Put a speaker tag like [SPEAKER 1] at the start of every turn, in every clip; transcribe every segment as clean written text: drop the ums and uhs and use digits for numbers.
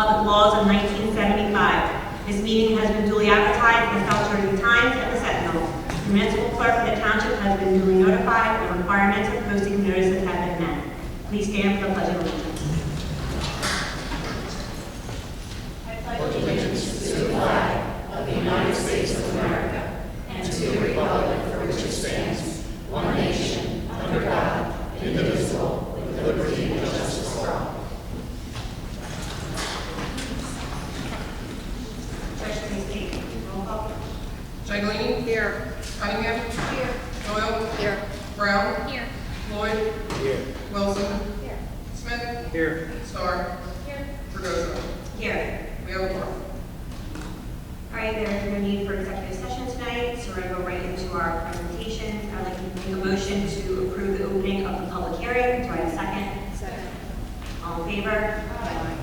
[SPEAKER 1] Public Laws of 1975. This meeting has been duly advertised in the South Jersey Times and the Sentinel. The municipal clerk of the township has been duly notified, and requirements of posting notices have been met. Please stand for the Pledge of Allegiance.
[SPEAKER 2] Allegiance to the flag of the United States of America and to the republic for which it stands, one nation, under God, indivisible, with liberty and justice for all.
[SPEAKER 3] Jaglini? Here. Cunningham? Here. Doyle? Here. Brown?
[SPEAKER 4] Here.
[SPEAKER 3] Lloyd?
[SPEAKER 5] Here.
[SPEAKER 3] Wilson?
[SPEAKER 4] Here.
[SPEAKER 3] Smith?
[SPEAKER 5] Here.
[SPEAKER 3] Starr?
[SPEAKER 4] Here.
[SPEAKER 3] Fregoso?
[SPEAKER 1] Here.
[SPEAKER 3] We have a quorum.
[SPEAKER 1] All right, there's no need for executive session tonight, so we're going to go right into our presentation. I'd like to make a motion to approve the opening of the public hearing. Do I have a second?
[SPEAKER 4] Second.
[SPEAKER 1] All in favor? Aye.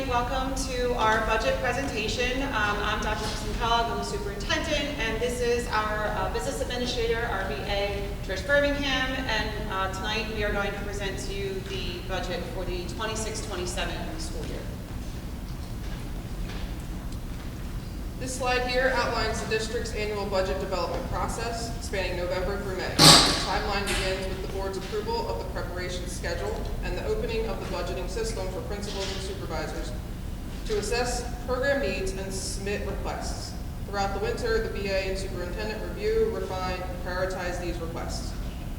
[SPEAKER 6] Welcome to our budget presentation. I'm Dr. Kristen Kellogg, I'm the superintendent, and this is our business administrator, our BA, Trish Birmingham, and tonight we are going to present to you the budget for the 26-27 school year.
[SPEAKER 3] This slide here outlines the district's annual budget development process spanning November through May. The timeline begins with the board's approval of the preparation schedule and the opening of the budgeting system for principals and supervisors to assess program needs and submit requests. Throughout the winter, the BA and superintendent review, refine, and prioritize these requests,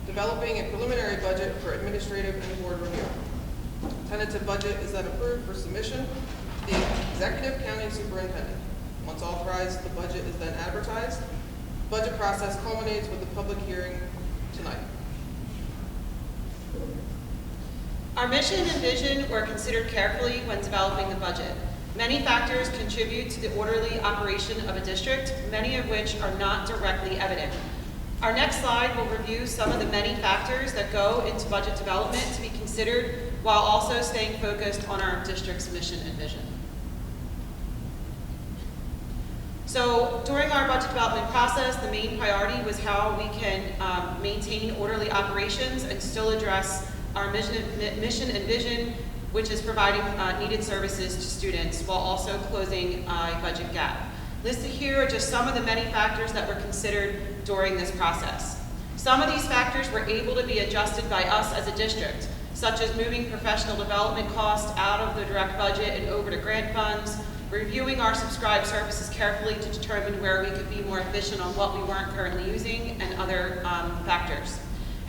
[SPEAKER 3] developing a preliminary budget for administrative and board review. Tentative budget is then approved for submission to the executive county superintendent. Once authorized, the budget is then advertised. The budget process culminates with the public hearing tonight.
[SPEAKER 6] Our mission and vision were considered carefully when developing the budget. Many factors contribute to the orderly operation of a district, many of which are not directly evident. Our next slide will review some of the many factors that go into budget development to be considered while also staying focused on our district's mission and vision. So during our budget development process, the main priority was how we can maintain orderly operations and still address our mission and vision, which is providing needed services to students while also closing a budget gap. Listed here are just some of the many factors that were considered during this process. Some of these factors were able to be adjusted by us as a district, such as moving professional development costs out of the direct budget and over to grant funds, reviewing our subscribed services carefully to determine where we could be more efficient on what we weren't currently using, and other factors.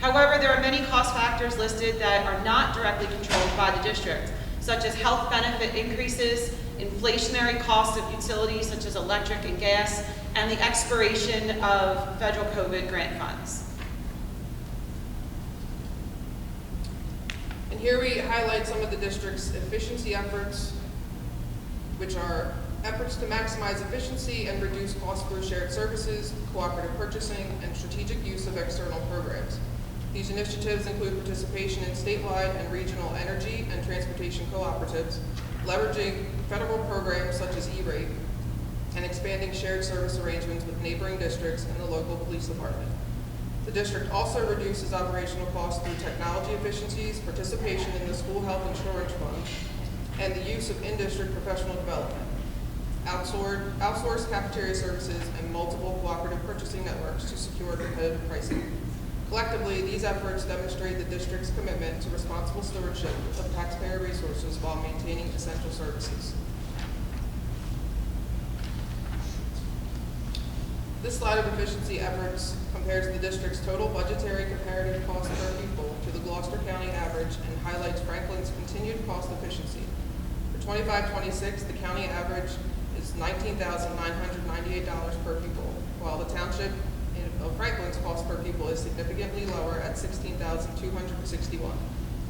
[SPEAKER 6] However, there are many cost factors listed that are not directly controlled by the district, such as health benefit increases, inflationary costs of utilities such as electric and gas, and the expiration of federal COVID grant funds.
[SPEAKER 3] And here we highlight some of the district's efficiency efforts, which are efforts to maximize efficiency and reduce costs through shared services, cooperative purchasing, and strategic use of external programs. These initiatives include participation in statewide and regional energy and transportation cooperatives, leveraging federal programs such as E-rate, and expanding shared service arrangements with neighboring districts and the local police department. The district also reduces operational costs through technology efficiencies, participation in the school health insurance fund, and the use of in-district professional development, outsourced cafeteria services, and multiple cooperative purchasing networks to secure competitive pricing. Collectively, these efforts demonstrate the district's commitment to responsible stewardship of taxpayer resources while maintaining essential services. This slide of efficiency efforts compares the district's total budgetary comparative cost per pupil to the Gloucester County average and highlights Franklin's continued cost efficiency. For 25-26, the county average is $19,998 per pupil, while the township of Franklin's cost per pupil is significantly lower at $16,261,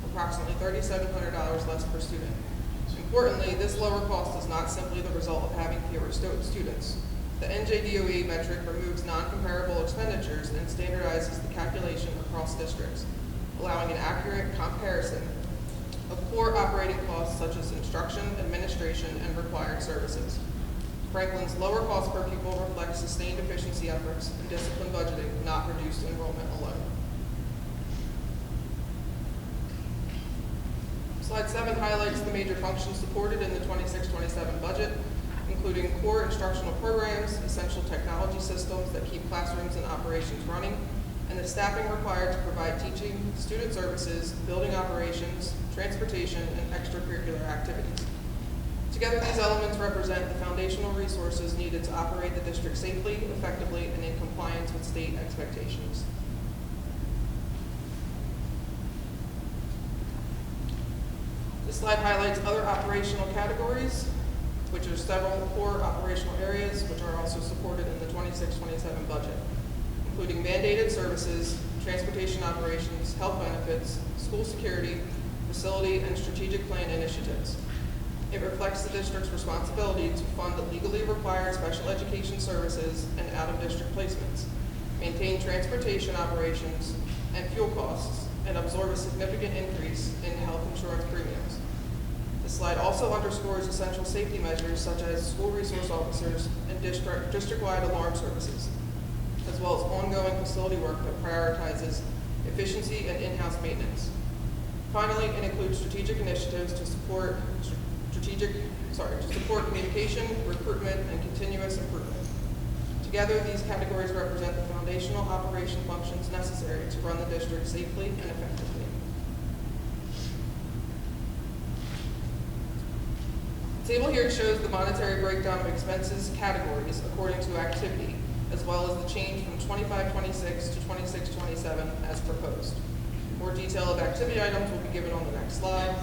[SPEAKER 3] approximately $3,700 less per student. Importantly, this lower cost is not simply the result of having fewer students. The NJDOE metric removes non-comparable expenditures and standardizes the calculation across districts, allowing an accurate comparison of core operating costs such as instruction, administration, and required services. Franklin's lower cost per pupil reflects sustained efficiency efforts and disciplined budgeting, not reduced enrollment alone. Slide 7 highlights the major functions supported in the 26-27 budget, including core instructional programs, essential technology systems that keep classrooms and operations running, and the staffing required to provide teaching, student services, building operations, transportation, and extracurricular activities. Together, these elements represent the foundational resources needed to operate the district safely, effectively, and in compliance with state expectations. This slide highlights other operational categories, which are several core operational areas which are also supported in the 26-27 budget, including mandated services, transportation operations, health benefits, school security, facility, and strategic plan initiatives. It reflects the district's responsibility to fund the legally required special education services and out-of-district placements, maintain transportation operations and fuel costs, and absorb a significant increase in health insurance premiums. This slide also underscores essential safety measures such as school resource officers and district-wide alarm services, as well as ongoing facility work that prioritizes efficiency and in-house maintenance. Finally, it includes strategic initiatives to support communication, recruitment, and continuous improvement. Together, these categories represent the foundational operation functions necessary to run the district safely and effectively. The table here shows the monetary breakdown of expenses categories according to activity, as well as the change from 25-26 to 26-27 as proposed. More detail of activity items will be given on the next slide.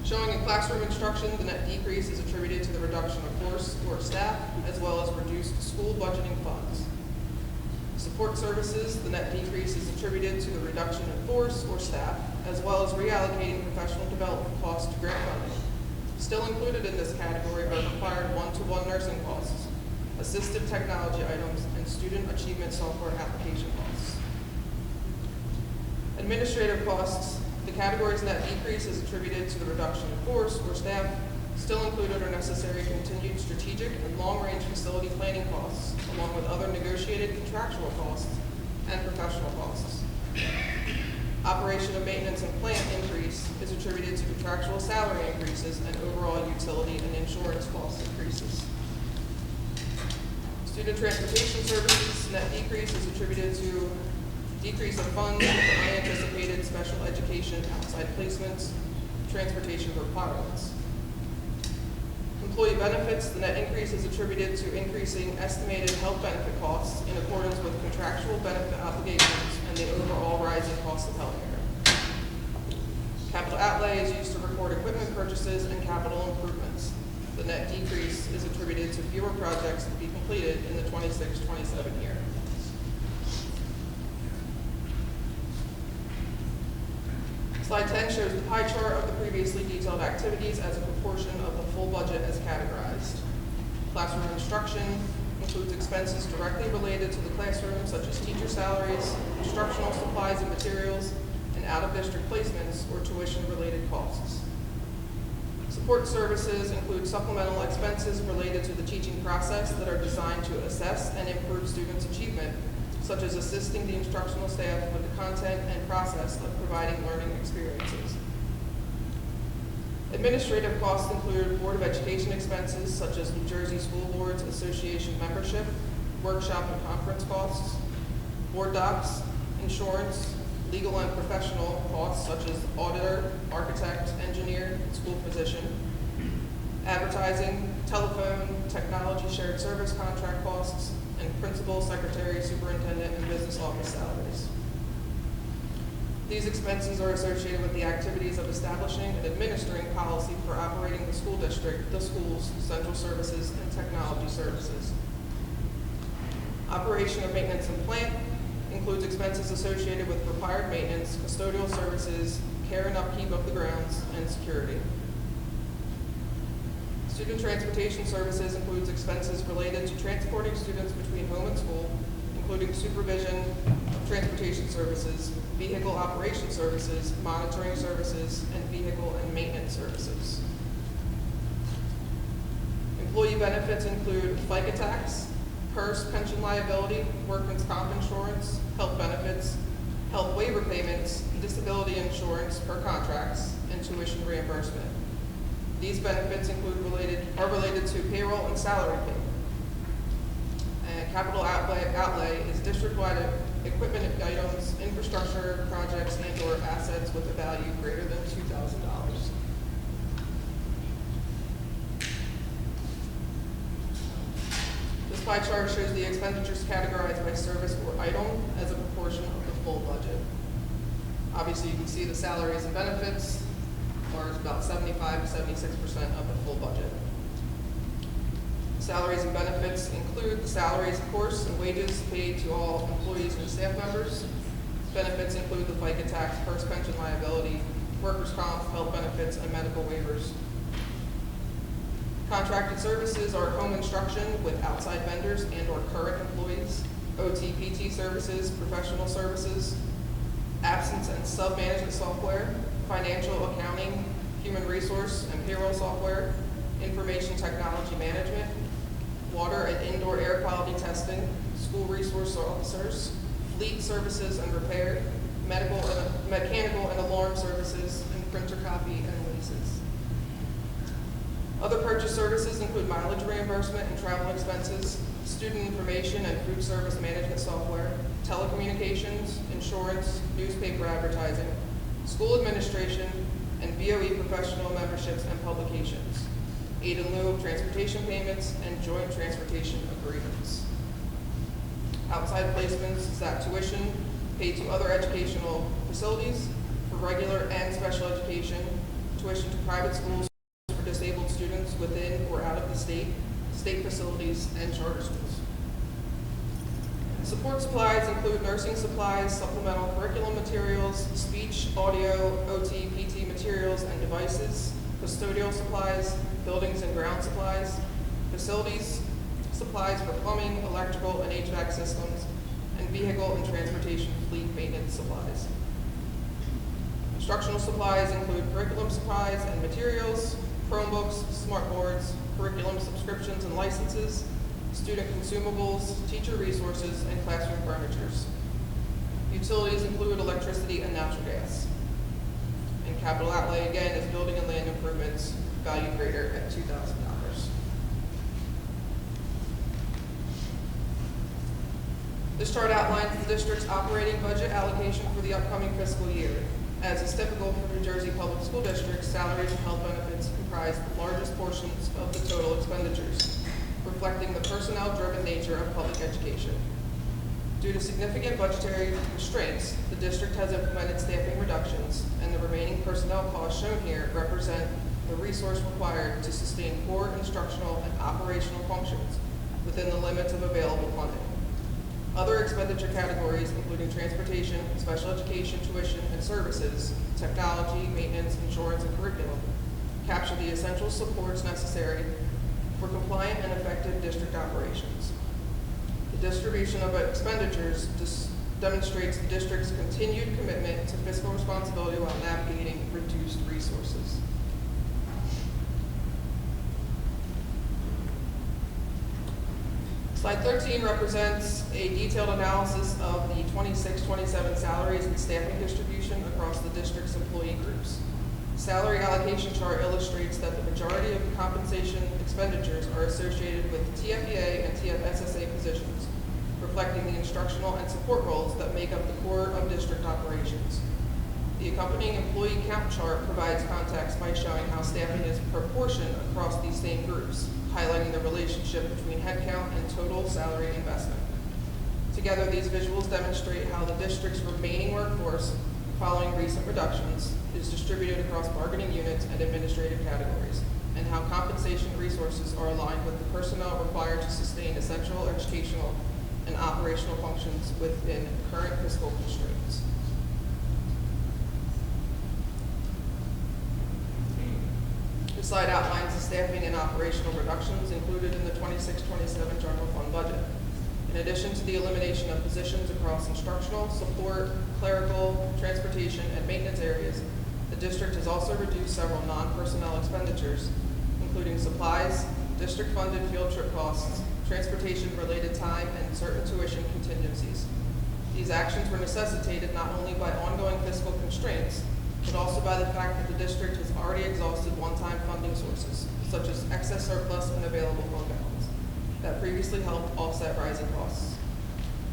[SPEAKER 3] Showing in classroom instruction, the net decrease is attributed to the reduction of course or staff, as well as reduced school budgeting funds. Support services, the net decrease is attributed to the reduction in force or staff, as well as reallocating professional development costs to grant funding. Still included in this category are required one-to-one nursing costs, assistive technology items, and student achievement software application costs. Administrative costs, the category's net decrease is attributed to the reduction in force or staff. Still included are necessary continued strategic and long-range facility planning costs, along with other negotiated contractual costs and professional costs. Operation of maintenance and plant increase is attributed to contractual salary increases and overall utility and insurance cost increases. Student transportation services net decrease is attributed to decrease of funds for unanticipated special education outside placements, transportation requirements. Employee benefits, the net increase is attributed to increasing estimated health benefit costs in accordance with contractual benefit obligations and the overall rising cost of healthcare. Capital outlay is used to record equipment purchases and capital improvements. The net decrease is attributed to fewer projects to be completed in the 26-27 year. Slide 10 shows the pie chart of the previously detailed activities as a proportion of the full budget as categorized. Classroom instruction includes expenses directly related to the classroom, such as teacher salaries, instructional supplies and materials, and out-of-district placements or tuition-related costs. Support services include supplemental expenses related to the teaching process that are designed to assess and improve students' achievement, such as assisting the instructional staff with the content and process of providing learning experiences. Administrative costs include Board of Education expenses such as New Jersey School Boards Association membership, workshop and conference costs, board docs, insurance, legal and professional costs such as auditor, architect, engineer, and school physician, advertising, telephone, technology shared service contract costs, and principal, secretary, superintendent, and business office salaries. These expenses are associated with the activities of establishing and administering policy for operating the school district, the schools, central services, and technology services. Operation of maintenance and plant includes expenses associated with required maintenance, custodial services, care and upkeep of the grounds, and security. Student transportation services includes expenses related to transporting students between home and school, including supervision of transportation services, vehicle operation services, monitoring services, and vehicle and maintenance services. Employee benefits include FICA tax, PERS pension liability, workman's comp insurance, health benefits, health waiver payments, disability insurance per contracts, and tuition reimbursement. These benefits are related to payroll and salary pay. And capital outlay is district-wide equipment items, infrastructure projects, and/or assets with a value greater than $2,000. This pie chart shows the expenditures categorized by service or item as a proportion of the full budget. Obviously, you can see the salaries and benefits are about 75 to 76% of the full budget. Salaries and benefits include the salaries, of course, and wages paid to all employees and staff members. Benefits include the FICA tax, PERS pension liability, workers' comp, health benefits, and medical waivers. Contracted services are home instruction with outside vendors and/or current employees, OT, PT services, professional services, absence and sub-management software, financial accounting, human resource and payroll software, information technology management, water and indoor air quality testing, school resource officers, fleet services and repair, mechanical and alarm services, and printer copy and leases. Other purchase services include mileage reimbursement and travel expenses, student information and food service management software, telecommunications, insurance, newspaper advertising, school administration, and BOE professional memberships and publications, aid in lieu of transportation payments, and joint transportation agreements. Outside placements is that tuition paid to other educational facilities for regular and special education, tuition to private schools for disabled students within or out of the state facilities, and charter schools. Support supplies include nursing supplies, supplemental curriculum materials, speech, audio, OT, PT materials and devices, custodial supplies, buildings and ground supplies, facilities supplies for plumbing, electrical, and HVAC systems, and vehicle and transportation fleet maintenance supplies. Instructional supplies include curriculum supplies and materials, Chromebooks, smartboards, curriculum subscriptions and licenses, student consumables, teacher resources, and classroom furnitures. Utilities include electricity and natural gas. And capital outlay, again, is building and land improvements, value greater at $2,000. This chart outlines the district's operating budget allocation for the upcoming fiscal year. As is typical for New Jersey public school districts, salaries and health benefits comprise the largest portions of the total expenditures, reflecting the personnel-driven nature of public education. Due to significant budgetary constraints, the district has implemented staffing reductions, and the remaining personnel costs shown here represent the resource required to sustain core instructional and operational functions within the limits of available funding. Other expenditure categories, including transportation, special education, tuition, and services, technology, maintenance, insurance, and curriculum, capture the essential supports necessary for compliant and effective district operations. The distribution of expenditures demonstrates the district's continued commitment to fiscal responsibility while navigating reduced resources. Slide 13 represents a detailed analysis of the 26-27 salaries and staffing distribution across the district's employee groups. The salary allocation chart illustrates that the majority of the compensation expenditures are associated with TFEA and TFSSA positions, reflecting the instructional and support roles that make up the core of district operations. The accompanying employee count chart provides context by showing how staffing is proportioned across these same groups, highlighting the relationship between headcount and total salary investment. Together, these visuals demonstrate how the district's remaining workforce, following recent reductions, is distributed across bargaining units and administrative categories, and how compensation resources are aligned with the personnel required to sustain essential educational and operational functions within current fiscal constraints. This slide outlines the staffing and operational reductions included in the 26-27 general fund budget. In addition to the elimination of positions across instructional, support, clerical, transportation, and maintenance areas, the district has also reduced several non-personnel expenditures, including supplies, district-funded field trip costs, transportation-related time, and certain tuition contingencies. These actions were necessitated not only by ongoing fiscal constraints, but also by the fact that the district has already exhausted one-time funding sources, such as excess surplus and available fund balance, that previously helped offset rising costs.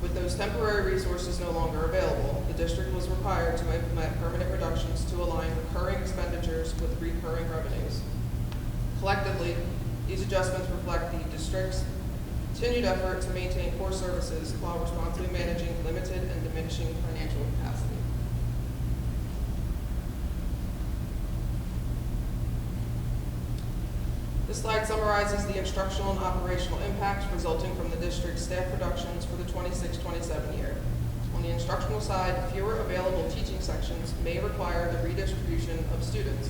[SPEAKER 3] With those temporary resources no longer available, the district was required to implement permanent reductions to align recurring expenditures with recurring revenues. Collectively, these adjustments reflect the district's continued effort to maintain core services while responsibly managing limited and diminishing financial capacity. This slide summarizes the instructional and operational impacts resulting from the district's staff reductions for the 26-27 year. On the instructional side, fewer available teaching sections may require the redistribution of students,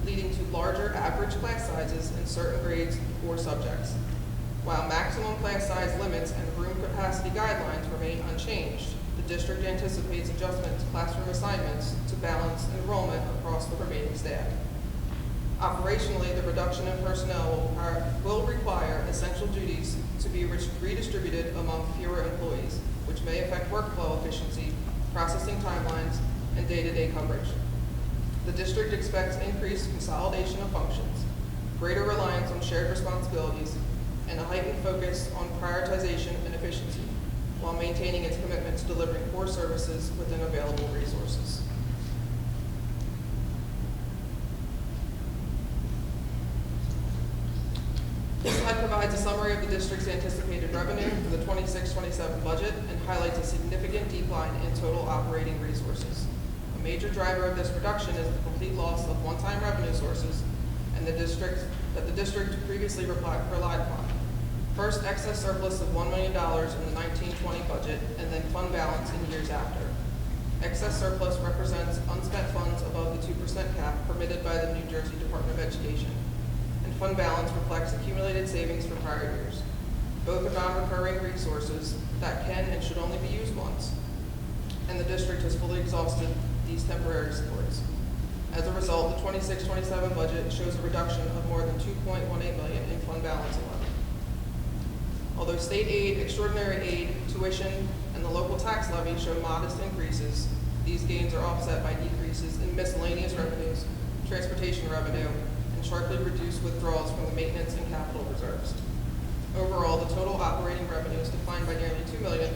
[SPEAKER 3] leading to larger average class sizes in certain grades or subjects. While maximum class size limits and room capacity guidelines remain unchanged, the district anticipates adjustment to classroom assignments to balance enrollment across the remaining staff. Operationally, the reduction in personnel will require essential duties to be redistributed among fewer employees, which may affect workflow efficiency, processing timelines, and day-to-day coverage. The district expects increased consolidation of functions, greater reliance on shared responsibilities, and a heightened focus on prioritization and efficiency, while maintaining its commitment to delivering core services within available resources. This slide provides a summary of the district's anticipated revenue for the 26-27 budget and highlights a significant decline in total operating resources. A major driver of this reduction is the complete loss of one-time revenue sources and the district previously relied upon. First, excess surplus of $1 million in the 19-20 budget, and then fund balance in years after. Excess surplus represents unspent funds above the 2% cap permitted by the New Jersey Department of Education. Fund balance reflects accumulated savings from prior years. Both are non-recurring resources that can and should only be used once, and the district has fully exhausted these temporary supports. As a result, the 26-27 budget shows a reduction of more than $2.18 million in fund balance alone. Although state aid, extraordinary aid, tuition, and the local tax levy show modest increases, these gains are offset by decreases in miscellaneous revenues, transportation revenue, and sharply reduced withdrawals from the maintenance and capital reserves. Overall, the total operating revenues declined by nearly $2 million,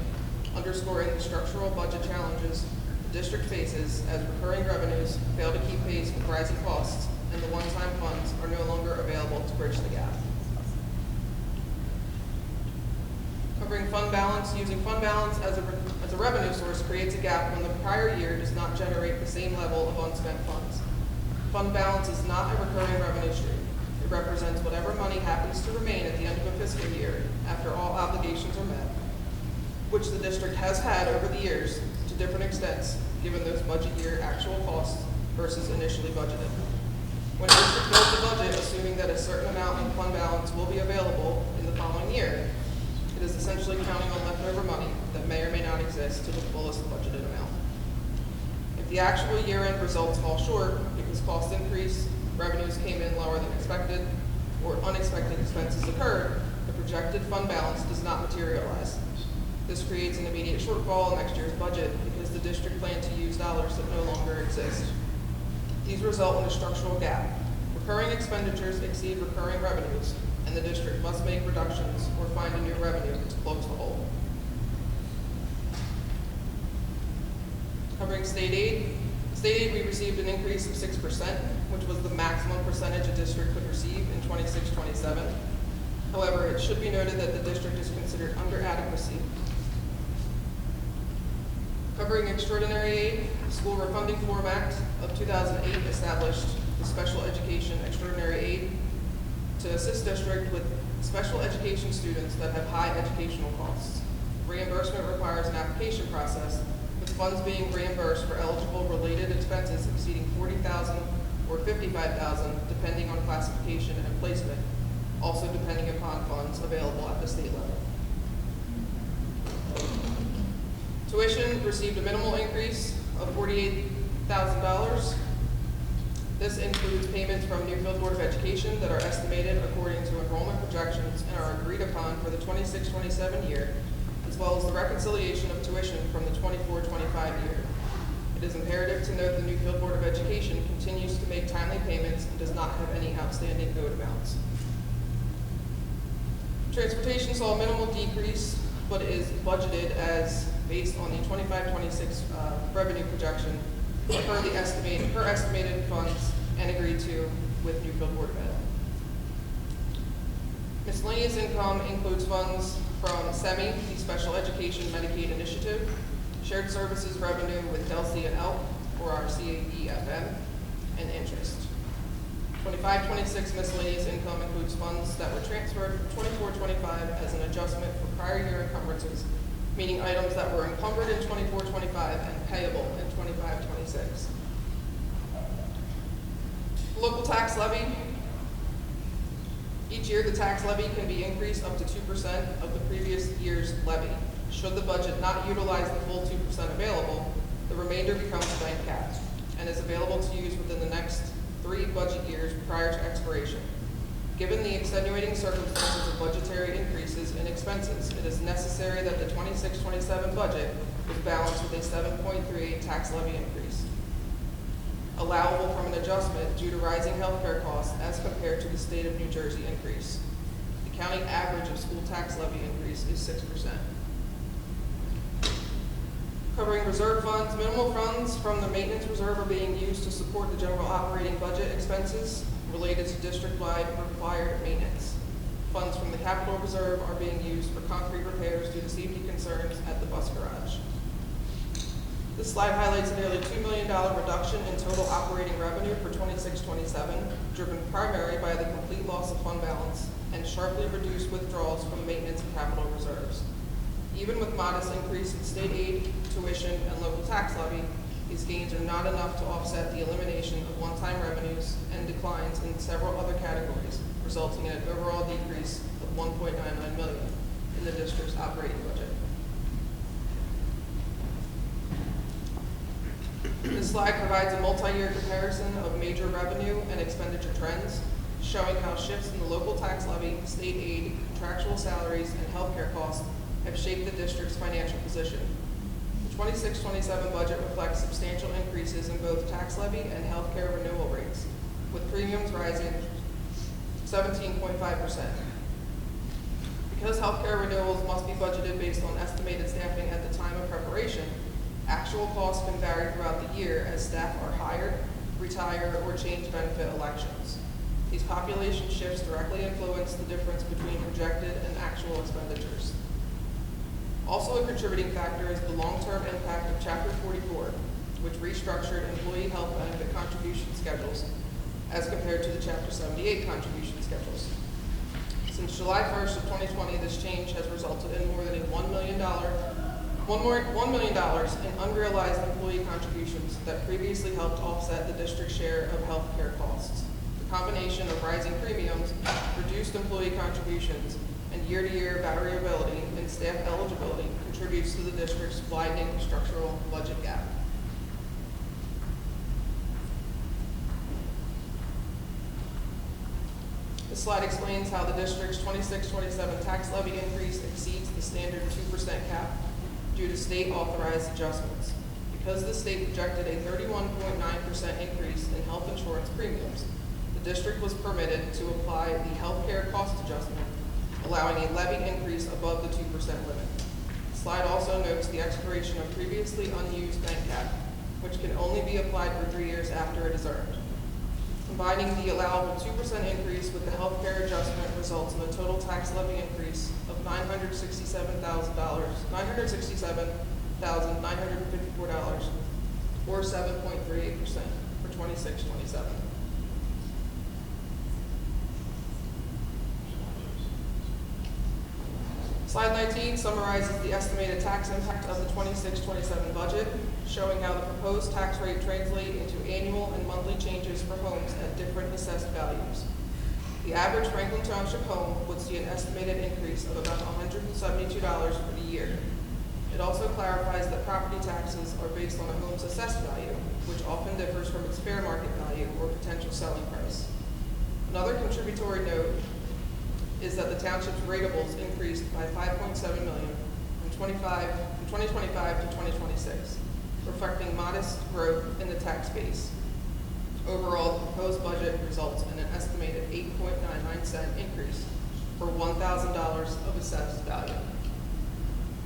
[SPEAKER 3] underscoring the structural budget challenges the district faces as recurring revenues fail to keep pace with rising costs and the one-time funds are no longer available to bridge the gap. Covering fund balance, using fund balance as a revenue source creates a gap when the prior year does not generate the same level of unspent funds. Fund balance is not a recurring revenue stream. It represents whatever money happens to remain at the end of a fiscal year after all obligations are met, which the district has had over the years to different extents, given those budget year actual costs versus initially budgeted. When a district builds a budget assuming that a certain amount in fund balance will be available in the following year, it is essentially counting on leftover money that may or may not exist to the fullest budgeted amount. If the actual year-end results fall short because costs increased, revenues came in lower than expected, or unexpected expenses occurred, the projected fund balance does not materialize. This creates an immediate shortfall in next year's budget because the district planned to use dollars that no longer exist. These result in a structural gap. Recurring expenditures exceed recurring revenues, and the district must make reductions or find a new revenue to close the hole. Covering state aid. State aid, we received an increase of 6%, which was the maximum percentage a district could receive in 26-27. However, it should be noted that the district is considered under adequacy. Covering extraordinary aid, the School Refunding Form Act of 2008 established the Special Education Extraordinary Aid to assist district with special education students that have high educational costs. Reimbursement requires an application process, with funds being reimbursed for eligible related expenses exceeding $40,000 or $55,000, depending on classification and placement, also depending upon funds available at the state level. Tuition received a minimal increase of $48,000. This includes payments from Newfield Board of Education that are estimated according to enrollment projections and are agreed upon for the 26-27 year, as well as the reconciliation of tuition from the 24-25 year. It is imperative to note the Newfield Board of Education continues to make timely payments and does not have any outstanding owed amounts. Transportation saw a minimal decrease, but is budgeted as based on the 25-26 revenue projection per estimated funds and agreed to with Newfield Board of Ed. Miscellaneous income includes funds from SEMI, the Special Education Medicaid Initiative, shared services revenue with DELSI and ELP, or our CAEFM, and interest. 25-26 miscellaneous income includes funds that were transferred from 24-25 as an adjustment for prior year encumbrances, meaning items that were encumbered in 24-25 and payable in 25-26. Local tax levy. Each year, the tax levy can be increased up to 2% of the previous year's levy. Should the budget not utilize the full 2% available, the remainder becomes bank capped and is available to use within the next 3 budget years prior to expiration. Given the extenuating circumstances of budgetary increases in expenses, it is necessary that the 26-27 budget is balanced with a 7.38 tax levy increase, allowable from an adjustment due to rising healthcare costs as compared to the state of New Jersey increase. The county average of school tax levy increase is 6%. Covering reserve funds, minimal funds from the maintenance reserve are being used to support the general operating budget expenses related to district-wide required maintenance. Funds from the capital reserve are being used for concrete repairs due to safety concerns at the bus garage. This slide highlights a nearly $2 million reduction in total operating revenue for 26-27, driven primarily by the complete loss of fund balance and sharply reduced withdrawals from maintenance and capital reserves. Even with modest increase in state aid, tuition, and local tax levy, these gains are not enough to offset the elimination of one-time revenues and declines in several other categories, resulting in an overall decrease of $1.99 million in the district's operating budget. This slide provides a multi-year comparison of major revenue and expenditure trends, showing how shifts in the local tax levy, state aid, contractual salaries, and healthcare costs have shaped the district's financial position. The 26-27 budget reflects substantial increases in both tax levy and healthcare renewal rates, with premiums rising 17.5%. Because healthcare renewals must be budgeted based on estimated staffing at the time of preparation, actual costs can vary throughout the year as staff are hired, retire, or change benefit elections. These population shifts directly influence the difference between projected and actual expenditures. Also a contributing factor is the long-term impact of Chapter 44, which restructured employee health benefit contribution schedules as compared to the Chapter 78 contribution schedules. Since July 1st of 2020, this change has resulted in more than a $1 million in unrealized employee contributions that previously helped offset the district's share of health care costs. The combination of rising premiums, reduced employee contributions, and year-to-year variability in staff eligibility contributes to the district's widening structural budget gap. This slide explains how the district's 26-27 tax levy increase exceeds the standard 2% cap due to state authorized adjustments. Because the state projected a 31.9% increase in health insurance premiums, the district was permitted to apply the health care cost adjustment, allowing a levy increase above the 2% limit. The slide also notes the expiration of previously unused bank cap, which can only be applied for 3 years after it is earned. Combining the allowable 2% increase with the healthcare adjustment results in a total tax levy increase of $967,954, or 7.38% for 26-27. Slide 19 summarizes the estimated tax impact of the 26-27 budget, showing how the proposed tax rate translates into annual and monthly changes for homes at different assessed values. The average Franklin Township home would see an estimated increase of about $172 for the year. It also clarifies that property taxes are based on a home's assessed value, which often differs from its fair market value or potential selling price. Another contributory note is that the township's ratables increased by $5.7 million from 2025 to 2026, reflecting modest growth in the tax base. Overall, the proposed budget results in an estimated 8.99-cent increase for $1,000 of assessed value.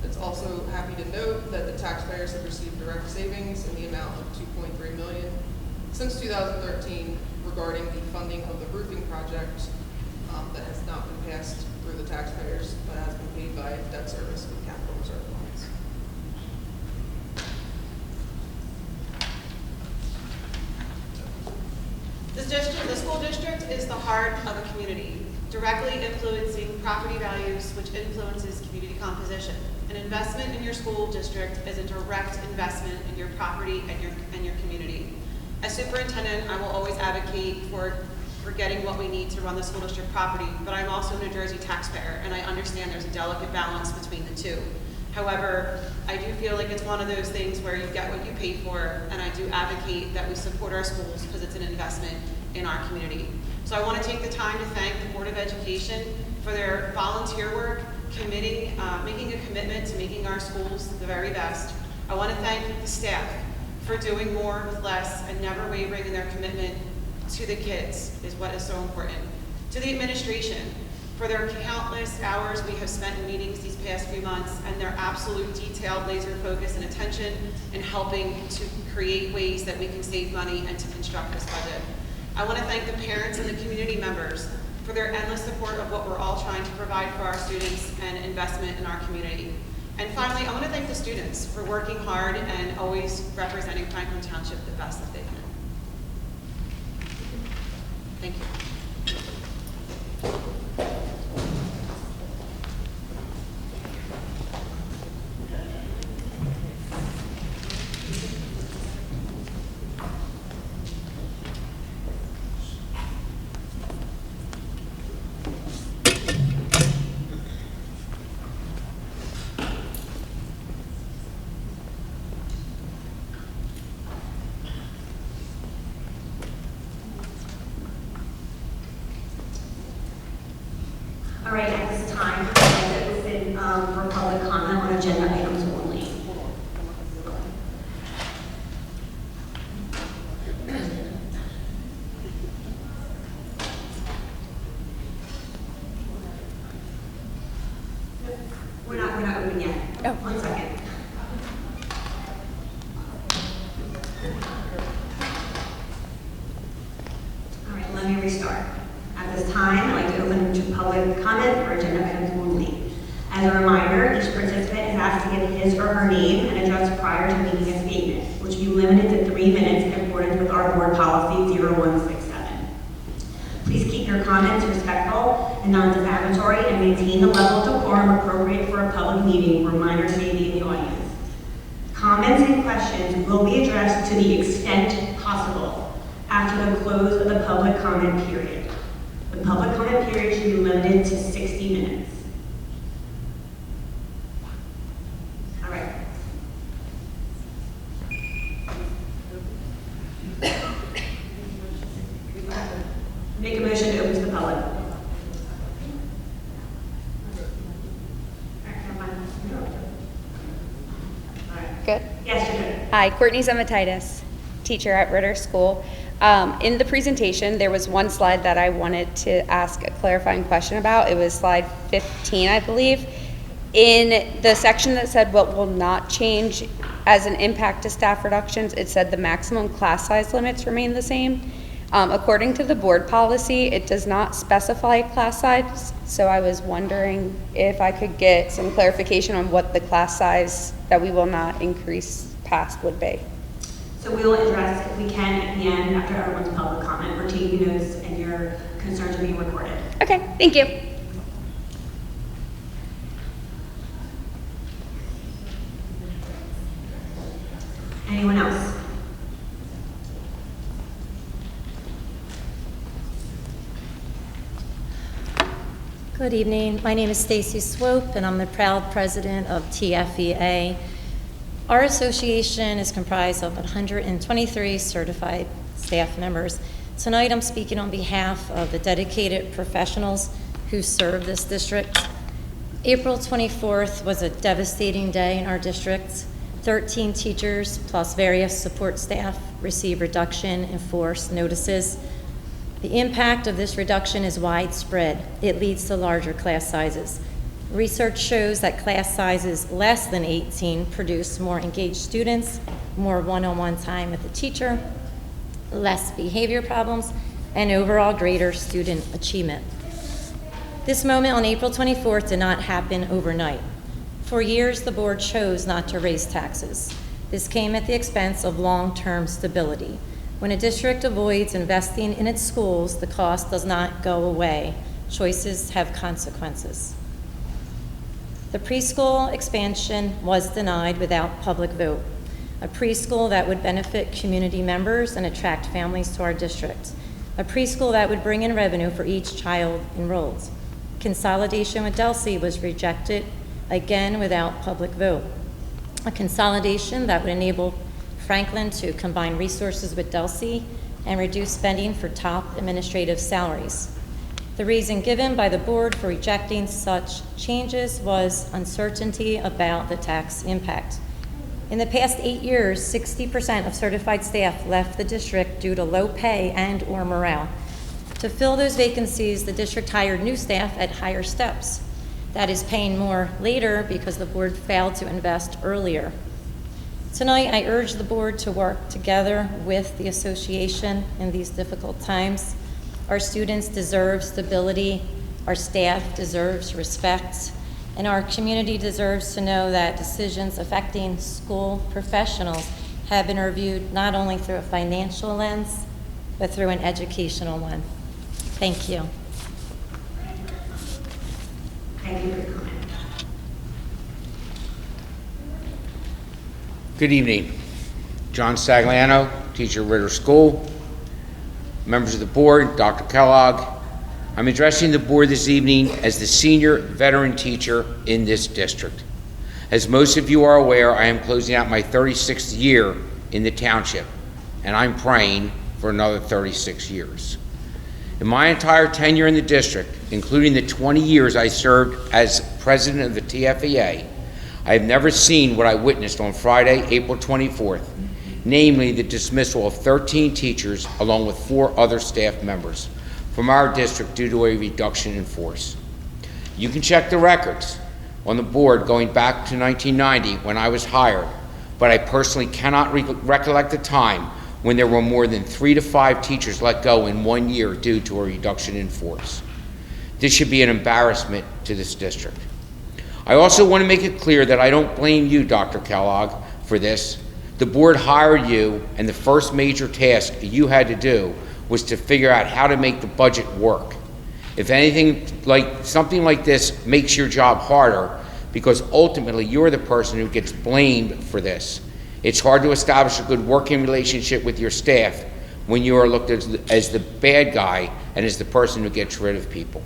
[SPEAKER 3] It's also happy to note that the taxpayers have received direct savings in the amount of $2.3 million since 2013 regarding the funding of the roofing project that has not been passed through the taxpayers, but has been paid by debt service with capital reserve funds.
[SPEAKER 6] The school district is the heart of a community, directly influencing property values, which influences community composition. An investment in your school district is a direct investment in your property and your community. As superintendent, I will always advocate for getting what we need to run the school district property, but I'm also a New Jersey taxpayer, and I understand there's a delicate balance between the two. However, I do feel like it's one of those things where you get what you pay for, and I do advocate that we support our schools because it's an investment in our community. So I want to take the time to thank the Board of Education for their volunteer work, making a commitment to making our schools the very best. I want to thank the staff for doing more with less and never wavering in their commitment to the kids is what is so important. To the administration for their countless hours we have spent in meetings these past few months and their absolute detailed laser focus and attention in helping to create ways that we can save money and to construct this budget. I want to thank the parents and the community members for their endless support of what we're all trying to provide for our students and investment in our community. And finally, I want to thank the students for working hard and always representing Franklin Township the best that they can. Thank you.
[SPEAKER 1] All right, at this time, I'd like to open for public comment on agenda items only. We're not open yet.
[SPEAKER 4] Oh.
[SPEAKER 1] 1 second. All right, let me restart. At this time, I'd like to open to public comment for agenda items only. As a reminder, each participant is asked to give his or her name and address prior to making a statement, which will be limited to 3 minutes in accordance with our board policy 0167. Please keep your comments respectful and non-defamatory and maintain the level of decorum appropriate for a public meeting where minors may be in the audience. Comments and questions will be addressed to the extent possible after the close of the public comment period. The public comment period should be limited to 60 minutes. All right. Make a motion to open to the public.
[SPEAKER 4] Good.
[SPEAKER 1] Yes, you're good.
[SPEAKER 4] Hi, Courtney Zematitis, teacher at Ritter School. In the presentation, there was one slide that I wanted to ask a clarifying question about. It was slide 15, I believe. In the section that said what will not change as an impact to staff reductions, it said the maximum class size limits remain the same. According to the board policy, it does not specify class size, so I was wondering if I could get some clarification on what the class size that we will not increase past would be.
[SPEAKER 1] So we will address, if we can, at the end, after everyone's public comment. We're taking notes and your concerns are being recorded.
[SPEAKER 4] Okay, thank you.
[SPEAKER 1] Anyone else?
[SPEAKER 5] Good evening. My name is Stacy Swope, and I'm the proud president of TFEA. Our association is comprised of 123 certified staff members. Tonight, I'm speaking on behalf of the dedicated professionals who serve this district. April 24th was a devastating day in our district. 13 teachers plus various support staff received reduction in force notices. The impact of this reduction is widespread. It leads to larger class sizes. Research shows that class sizes less than 18 produce more engaged students, more one-on-one time with the teacher, less behavior problems, and overall greater student achievement. This moment on April 24th did not happen overnight. For years, the board chose not to raise taxes. This came at the expense of long-term stability. When a district avoids investing in its schools, the cost does not go away. Choices have consequences. The preschool expansion was denied without public vote. A preschool that would benefit community members and attract families to our district. A preschool that would bring in revenue for each child enrolled. Consolidation with Delsey was rejected, again without public vote. A consolidation that would enable Franklin to combine resources with Delsey and reduce spending for top administrative salaries. The reason given by the board for rejecting such changes was uncertainty about the tax impact. In the past 8 years, 60% of certified staff left the district due to low pay and or morale. To fill those vacancies, the district hired new staff at higher steps. That is paying more later because the board failed to invest earlier. Tonight, I urge the board to work together with the association in these difficult times. Our students deserve stability, our staff deserves respect, and our community deserves to know that decisions affecting school professionals have been reviewed not only through a financial lens, but through an educational one. Thank you.
[SPEAKER 1] Thank you for your comment.
[SPEAKER 7] Good evening. John Stagliano, teacher at Ritter School. Members of the board, Dr. Kellogg. I'm addressing the board this evening as the senior veteran teacher in this district. As most of you are aware, I am closing out my 36th year in the township, and I'm praying for another 36 years. In my entire tenure in the district, including the 20 years I served as president of the TFEA, I have never seen what I witnessed on Friday, April 24th, namely the dismissal of 13 teachers along with 4 other staff members from our district due to a reduction in force. You can check the records on the board going back to 1990 when I was hired, but I personally cannot recollect a time when there were more than 3 to 5 teachers let go in 1 year due to a reduction in force. This should be an embarrassment to this district. I also want to make it clear that I don't blame you, Dr. Kellogg, for this. The board hired you, and the first major task you had to do was to figure out how to make the budget work. If anything, something like this makes your job harder, because ultimately you're the person who gets blamed for this. It's hard to establish a good working relationship with your staff when you are looked at as the bad guy and as the person who gets rid of people.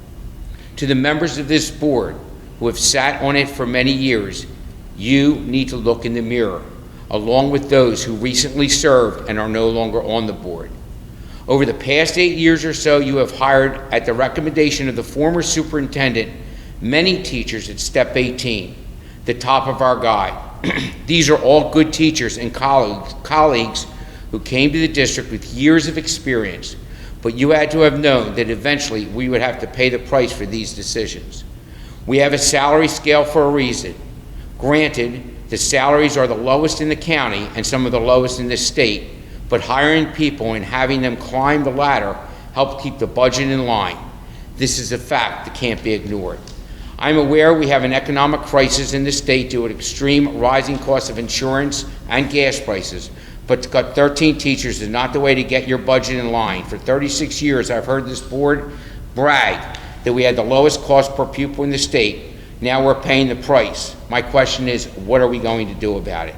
[SPEAKER 7] To the members of this board who have sat on it for many years, you need to look in the mirror, along with those who recently served and are no longer on the board. Over the past 8 years or so, you have hired, at the recommendation of the former superintendent, many teachers at Step 18, the top of our guide. These are all good teachers and colleagues who came to the district with years of experience, but you had to have known that eventually we would have to pay the price for these decisions. We have a salary scale for a reason. Granted, the salaries are the lowest in the county and some of the lowest in the state, but hiring people and having them climb the ladder help keep the budget in line. This is a fact that can't be ignored. I'm aware we have an economic crisis in the state due to extreme rising costs of insurance and gas prices, but to cut 13 teachers is not the way to get your budget in line. For 36 years, I've heard this board brag that we had the lowest cost per pupil in the state. Now we're paying the price. My question is, what are we going to do about it?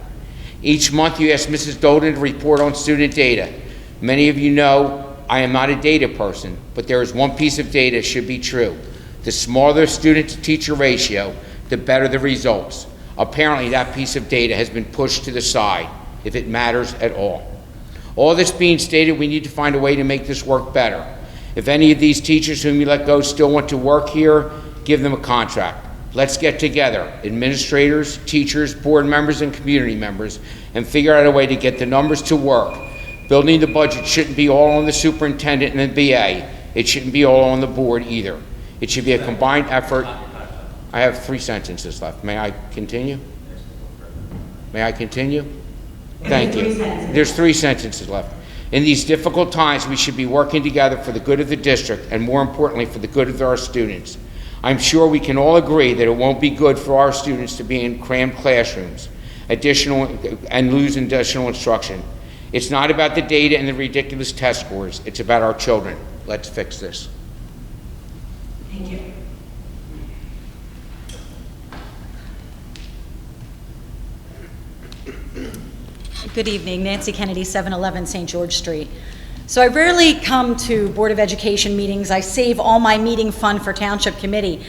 [SPEAKER 7] Each month you ask Mrs. Dolden to report on student data. Many of you know I am not a data person, but there is one piece of data that should be true. The smaller student-to-teacher ratio, the better the results. Apparently that piece of data has been pushed to the side, if it matters at all. All this being stated, we need to find a way to make this work better. If any of these teachers whom you let go still want to work here, give them a contract. Let's get together, administrators, teachers, board members, and community members, and figure out a way to get the numbers to work. Building the budget shouldn't be all on the superintendent and the BA. It shouldn't be all on the board either. It should be a combined effort. I have 3 sentences left. May I continue? May I continue? Thank you. There's 3 sentences left. In these difficult times, we should be working together for the good of the district and, more importantly, for the good of our students. I'm sure we can all agree that it won't be good for our students to be in crammed classrooms and lose additional instruction. It's not about the data and the ridiculous test scores. It's about our children. Let's fix this.
[SPEAKER 1] Thank you.
[SPEAKER 8] Good evening, Nancy Kennedy, 711 St. George Street. So I rarely come to Board of Education meetings. I save all my meeting fun for Township Committee.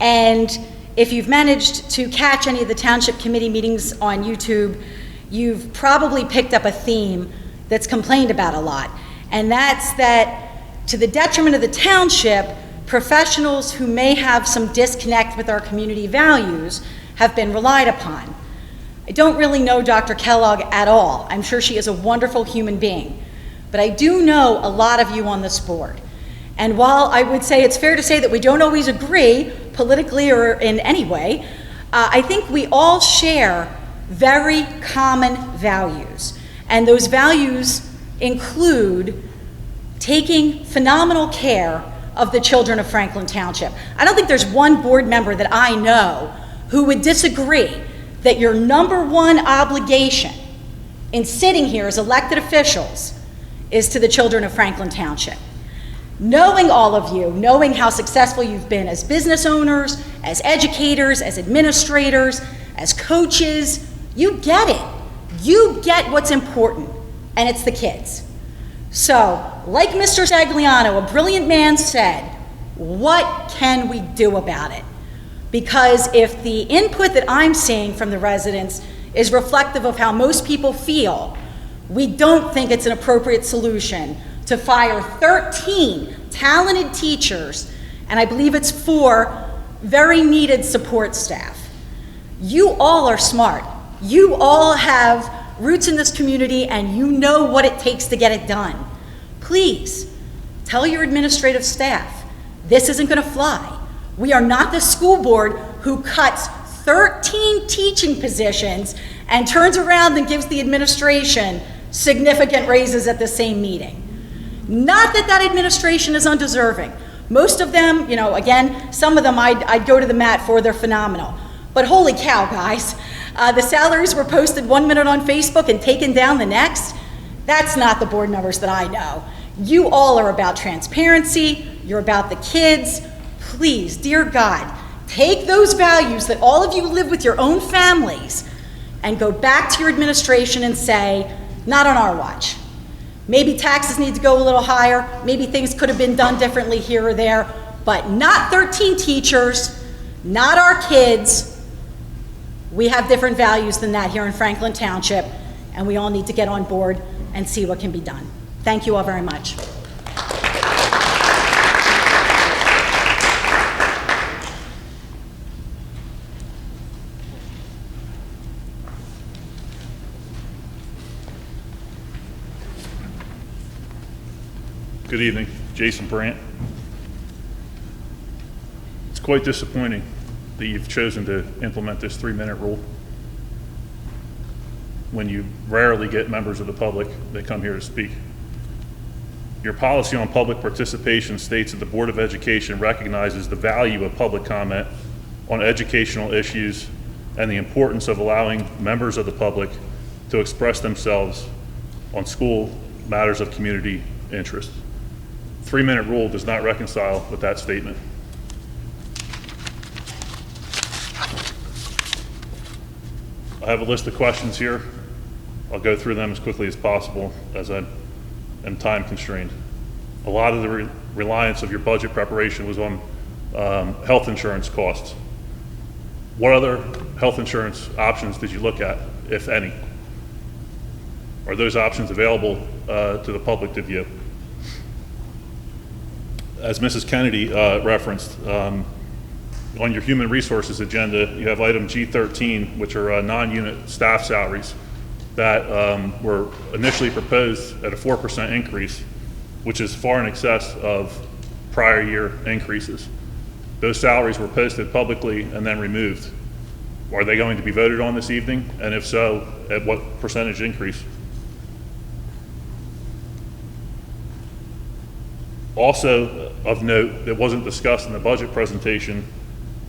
[SPEAKER 8] And if you've managed to catch any of the Township Committee meetings on YouTube, you've probably picked up a theme that's complained about a lot. And that's that to the detriment of the township, professionals who may have some disconnect with our community values have been relied upon. I don't really know Dr. Kellogg at all. I'm sure she is a wonderful human being. But I do know a lot of you on this board. And while I would say it's fair to say that we don't always agree politically or in any way, I think we all share very common values. And those values include taking phenomenal care of the children of Franklin Township. I don't think there's one board member that I know who would disagree that your number one obligation in sitting here as elected officials is to the children of Franklin Township. Knowing all of you, knowing how successful you've been as business owners, as educators, as administrators, as coaches, you get it. You get what's important, and it's the kids. So, like Mr. Sagliano, a brilliant man, said, what can we do about it? Because if the input that I'm seeing from the residents is reflective of how most people feel, we don't think it's an appropriate solution to fire 13 talented teachers, and I believe it's 4 very needed support staff. You all are smart. You all have roots in this community, and you know what it takes to get it done. Please, tell your administrative staff, this isn't going to fly. We are not the school board who cuts 13 teaching positions and turns around and gives the administration significant raises at the same meeting. Not that that administration is undeserving. Most of them, you know, again, some of them I'd go to the mat for, they're phenomenal. But holy cow, guys, the salaries were posted 1 minute on Facebook and taken down the next. That's not the board members that I know. You all are about transparency, you're about the kids. Please, dear God, take those values that all of you live with your own families and go back to your administration and say, not on our watch. Maybe taxes need to go a little higher, maybe things could have been done differently here or there, but not 13 teachers, not our kids. We have different values than that here in Franklin Township, and we all need to get on board and see what can be done. Thank you all very much.
[SPEAKER 9] Good evening, Jason Brandt. It's quite disappointing that you've chosen to implement this 3-minute rule. when you rarely get members of the public that come here to speak. Your policy on public participation states that the Board of Education recognizes the value of public comment on educational issues and the importance of allowing members of the public to express themselves on school matters of community interest. 3-minute rule does not reconcile with that statement. I have a list of questions here. I'll go through them as quickly as possible as I am time constrained. A lot of the reliance of your budget preparation was on health insurance costs. What other health insurance options did you look at, if any? Are those options available to the public to view? As Mrs. Kennedy referenced, on your human resources agenda, you have item G13, which are non-unit staff salaries that were initially proposed at a 4% increase, which is far in excess of prior year increases. Those salaries were posted publicly and then removed. Are they going to be voted on this evening? And if so, at what percentage increase? Also of note that wasn't discussed in the budget presentation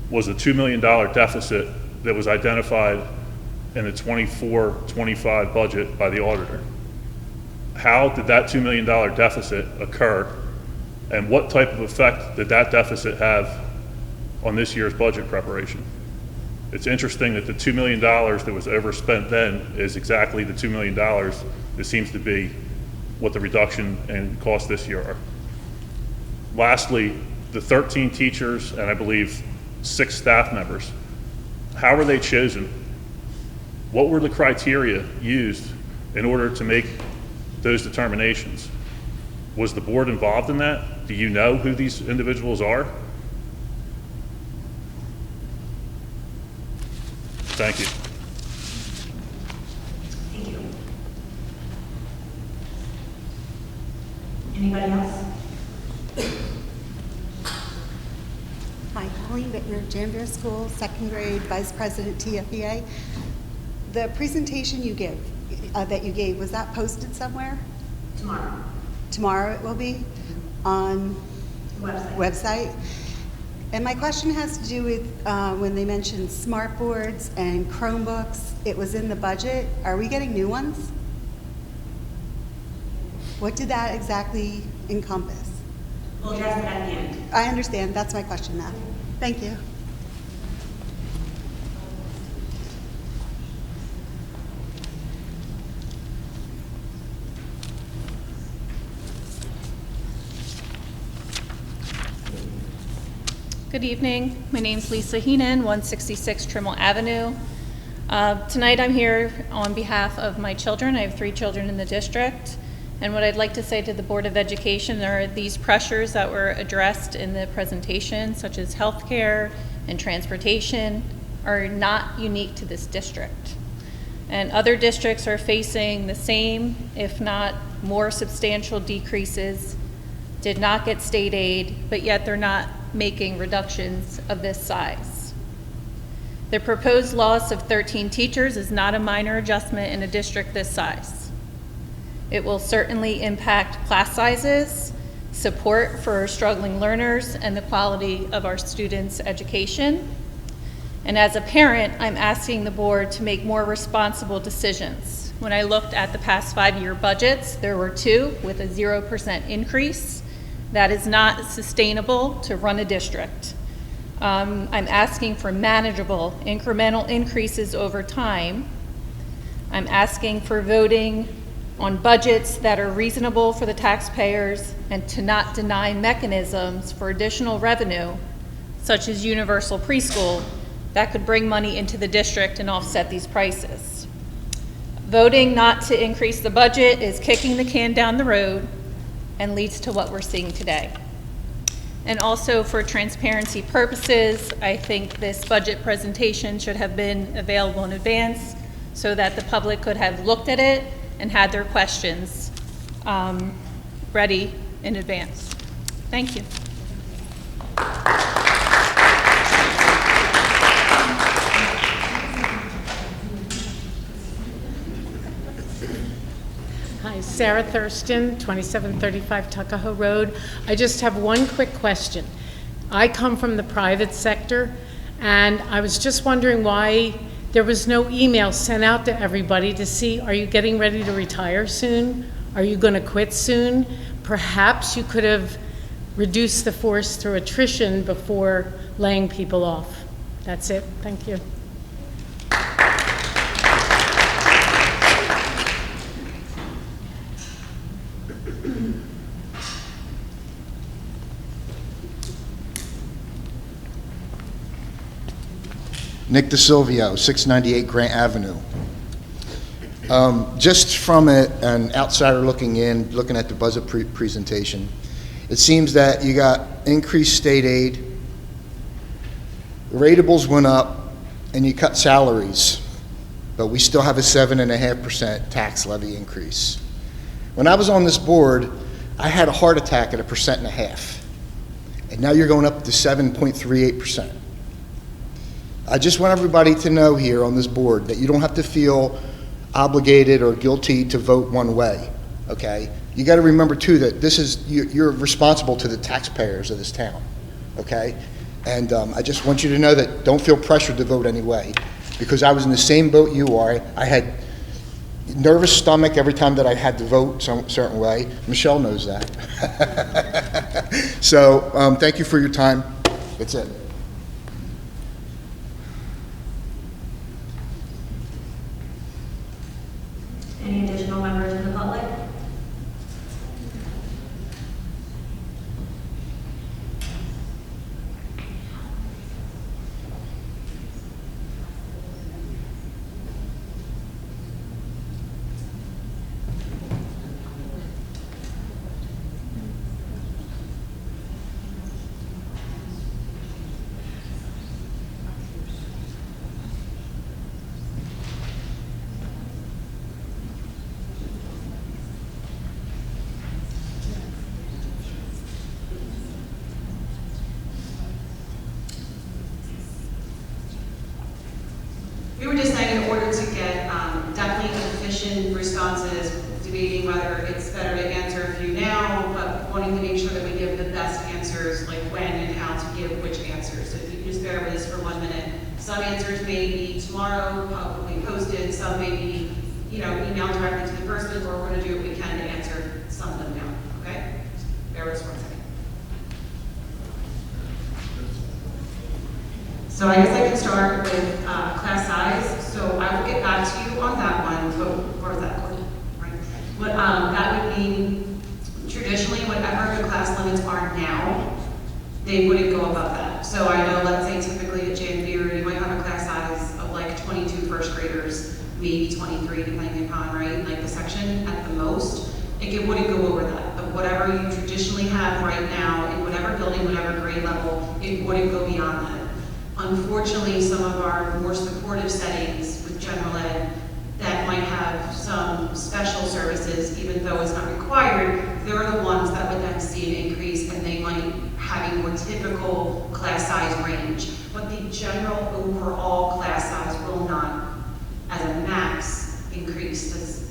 [SPEAKER 9] was the $2 million deficit that was identified in the 24-25 budget by the auditor. How did that $2 million deficit occur, and what type of effect did that deficit have on this year's budget preparation? It's interesting that the $2 million that was overspent then is exactly the $2 million that seems to be what the reduction in cost this year are. Lastly, the 13 teachers and I believe 6 staff members, how were they chosen? What were the criteria used in order to make those determinations? Was the board involved in that? Do you know who these individuals are? Thank you.
[SPEAKER 1] Thank you. Anybody else?
[SPEAKER 10] Hi, Colleen Bittner, Janvier School, second grade, Vice President TFEA. The presentation you gave, was that posted somewhere?
[SPEAKER 1] Tomorrow.
[SPEAKER 10] Tomorrow it will be on website. And my question has to do with when they mentioned smart boards and Chromebooks. It was in the budget. Are we getting new ones? What did that exactly encompass?
[SPEAKER 1] We'll address it at the end.
[SPEAKER 10] I understand. That's my question now. Thank you.
[SPEAKER 11] Good evening. My name's Lisa Heenan, 166 Trimmel Avenue. Tonight I'm here on behalf of my children. I have 3 children in the district. And what I'd like to say to the Board of Education are these pressures that were addressed in the presentation, such as healthcare and transportation, are not unique to this district. And other districts are facing the same, if not more substantial decreases, did not get state aid, but yet they're not making reductions of this size. The proposed loss of 13 teachers is not a minor adjustment in a district this size. It will certainly impact class sizes, support for struggling learners, and the quality of our students' education. And as a parent, I'm asking the board to make more responsible decisions. When I looked at the past 5-year budgets, there were 2 with a 0% increase. That is not sustainable to run a district. I'm asking for manageable incremental increases over time. I'm asking for voting on budgets that are reasonable for the taxpayers and to not deny mechanisms for additional revenue, such as universal preschool, that could bring money into the district and offset these prices. Voting not to increase the budget is kicking the can down the road and leads to what we're seeing today. And also for transparency purposes, I think this budget presentation should have been available in advance so that the public could have looked at it and had their questions ready in advance. Thank you.
[SPEAKER 12] Hi, Sarah Thurston, 2735 Tuckahoe Road. I just have one quick question. I come from the private sector, and I was just wondering why there was no email sent out to everybody to see, are you getting ready to retire soon? Are you going to quit soon? Perhaps you could have reduced the force through attrition before laying people off. That's it. Thank you.
[SPEAKER 13] Nick DeSilvio, 698 Grant Avenue. Just from an outsider looking in, looking at the budget presentation, it seems that you got increased state aid, the ratables went up, and you cut salaries, but we still have a 7.5% tax levy increase. When I was on this board, I had a heart attack at 1.5%, and now you're going up to 7.38%. I just want everybody to know here on this board that you don't have to feel obligated or guilty to vote one way, okay? You got to remember too that this is, you're responsible to the taxpayers of this town, okay? And I just want you to know that don't feel pressured to vote any way, because I was in the same boat you are. I had nervous stomach every time that I had to vote some certain way. Michelle knows that. So thank you for your time. That's it.
[SPEAKER 1] Any additional members of the public? We were just saying in order to get definitely efficient responses, debating whether it's better to answer a few now, but wanting to make sure that we give the best answers, like when and how to give which answers. So if you can just bear with us for 1 minute. Some answers may be tomorrow, publicly posted. Some may be, emailed directly to the person, or we're going to do what we can to answer some of them now. Okay? Bear with us 1 second. So I guess I can start with class size. So I will get back to you on that one. So where's that quote? Right. But that would mean traditionally whatever the class limits are now, they wouldn't go above that. So I know, let's say typically at Janvier, you might have a class size of like 22 first graders, maybe 23 depending upon, right, like the section at the most. Like it wouldn't go over that. But whatever you traditionally have right now in whatever building, whatever grade level, it wouldn't go beyond that. Unfortunately, some of our more supportive settings with general ed that might have some special services, even though it's not required, they're the ones that would then see an increase, and they might have a more typical class size range. But the general overall class size will not, as a max, increase.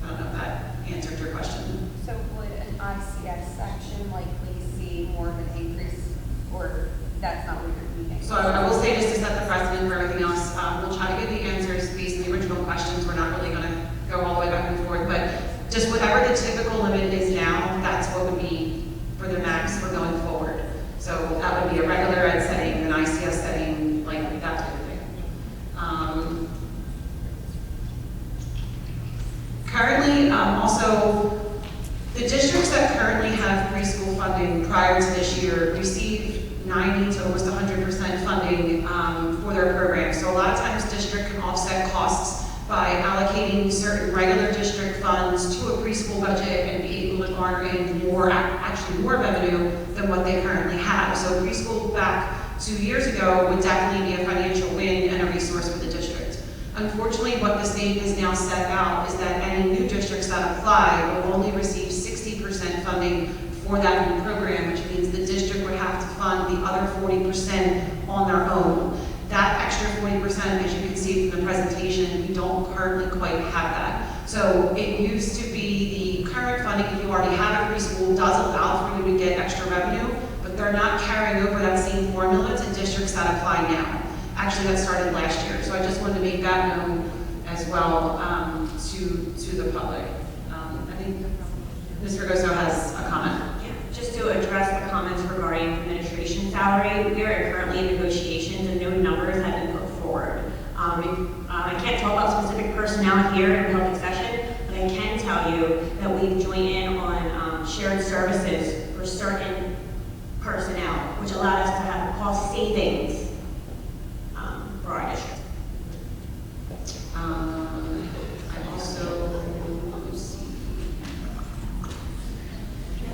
[SPEAKER 1] I don't know if that answered your question.
[SPEAKER 4] So would an ICS section likely see more of an increase, or that's not what you're thinking?
[SPEAKER 1] So I will say, just to set the precedent for everything else, we'll try to give the answers based on the original questions. We're not really going to go all the way back and forth, but just whatever the typical limit is now, that's what would be for the max for going forward. So that would be a regular ed setting, an ICS setting, like that type of thing. Currently, also, the districts that currently have preschool funding prior to this year receive 90 to almost 100% funding for their programs. So a lot of times district can offset costs by allocating certain regular district funds to a preschool budget and be able to garner in more, actually more revenue than what they currently have. So preschool back 2 years ago would definitely be a financial win and a resource for the district. Unfortunately, what the state has now set out is that any new districts that apply will only receive 60% funding for that new program, which means the district would have to fund the other 40% on their own. That extra 40%, as you can see from the presentation, we don't currently quite have that.
[SPEAKER 6] So it used to be the current funding, if you already have a preschool, does allow for you to get extra revenue, but they're not carrying over that same formula to districts that apply now. Actually, that started last year, so I just wanted to make that known as well to the public. I think Ms. Fregoso has a comment.
[SPEAKER 1] Yeah, just to address the comments regarding administration salary, we are currently in negotiations and no numbers have been put forward. I can't talk about specific personnel here in public session, but I can tell you that we've joined in on shared services for certain personnel, which allowed us to have cost savings for our district.
[SPEAKER 6] I also, let's see.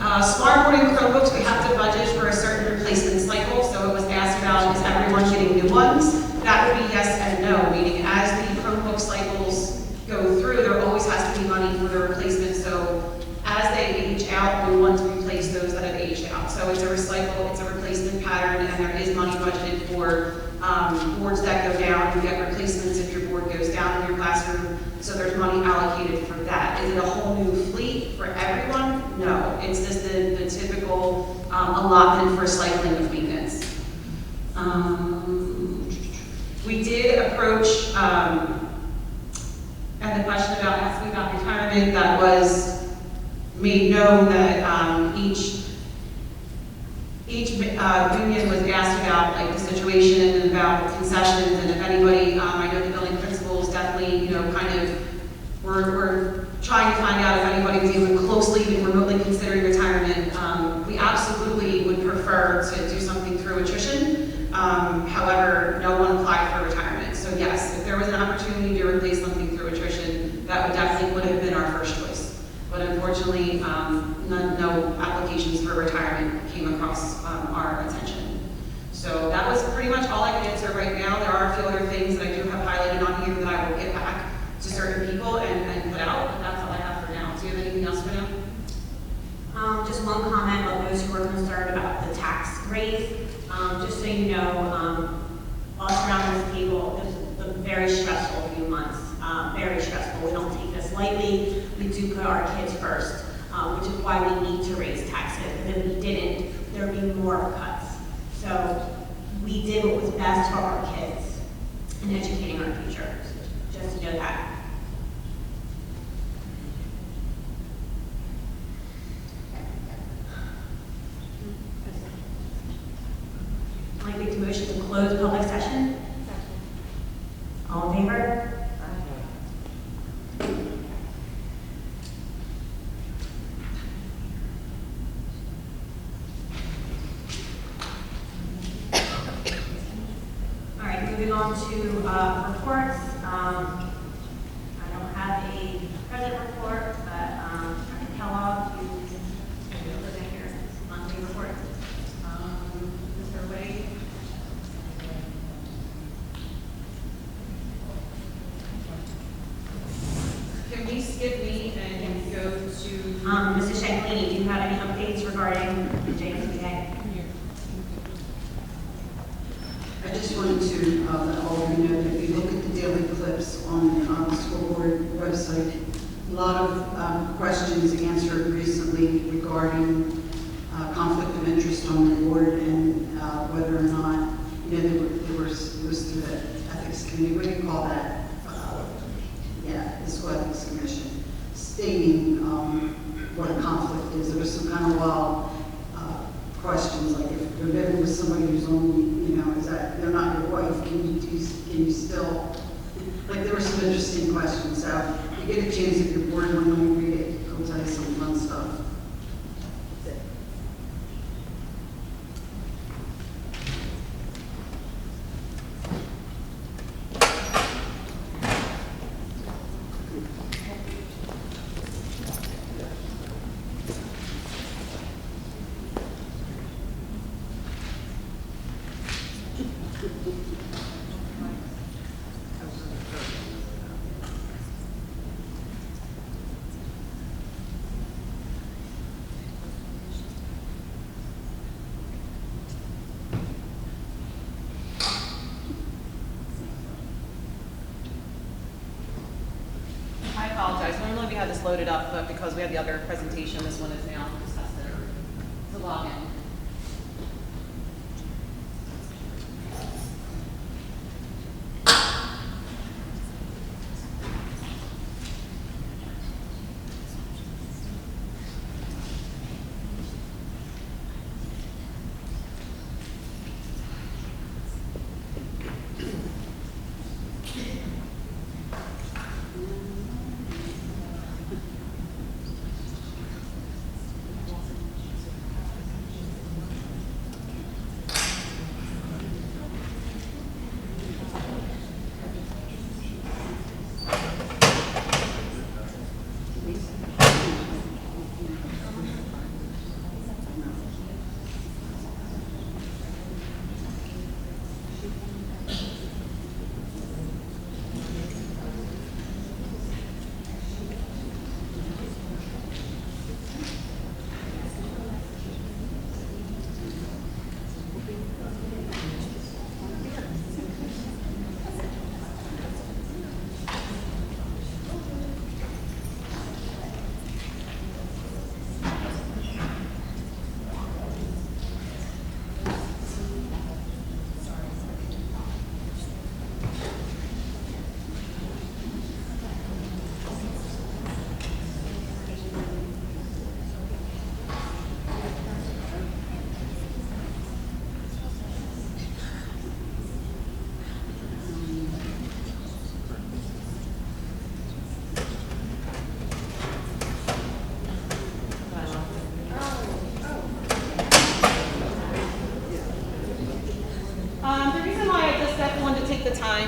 [SPEAKER 6] Smartboarding Chromebooks, we have to budget for a certain replacement cycle, so it was asked about, is everyone getting new ones? That would be yes and no, meaning as the Chromebook cycles go through, there always has to be money for the replacement, so as they age out, we want to replace those that have aged out. So it's a recycle, it's a replacement pattern, and there is money budgeted for boards that go down. You get replacements if your board goes down in your classroom, so there's money allocated for that. Is it a whole new fleet for everyone? No, it's just the typical allotment for cycling of maintenance. We did approach, and the question about asking about retirement, that was made known that each union was asked about like the situation and about concessions, and if anybody, I know the building principals definitely, kind of were trying to find out if anybody was even closely, even remotely considering retirement. We absolutely would prefer to do something through attrition. However, no one applied for retirement. So yes, if there was an opportunity to replace something through attrition, that would have been our first choice. But unfortunately, no applications for retirement came across our attention. So that was pretty much all I can answer right now. There are a few other things that I do have highlighted on here that I will get back to certain people and put out, but that's all I have for now. Do you have anything else for now?
[SPEAKER 1] Just one comment about those who are concerned about the tax rate. Just so you know, us around this table, this is a very stressful few months. Very stressful. We don't take this lightly. We do put our kids first, which is why we need to raise taxes. Because if we didn't, there would be more cuts. So we did what was best for our kids and educating our future. Just to know that. I'd like to make a motion to close public session. All in favor? All right, moving on to reports. I don't have a present report, but Dr. Kellogg, you live in here, monthly report. Mr. Wade.
[SPEAKER 6] Can we skip me and go to?
[SPEAKER 1] Mrs. Shanklini, do you have any updates regarding the JSBA?
[SPEAKER 14] I just wanted to let all of you know that if you look at the daily clips on the school board website, a lot of questions answered recently regarding conflict of interest on the board and whether or not, it was through the ethics committee. What do you call that? The school ethics commission, stating what a conflict is. There was some kind of wild questions, like if you're living with somebody who's only, is that they're not your wife, can you still, like there were some interesting questions. So if you get a chance, if you're bored when you read it, it'll tell you some fun stuff. That's it.
[SPEAKER 6] we had this loaded up, but because we had the other presentation, this one is now discussed to log in.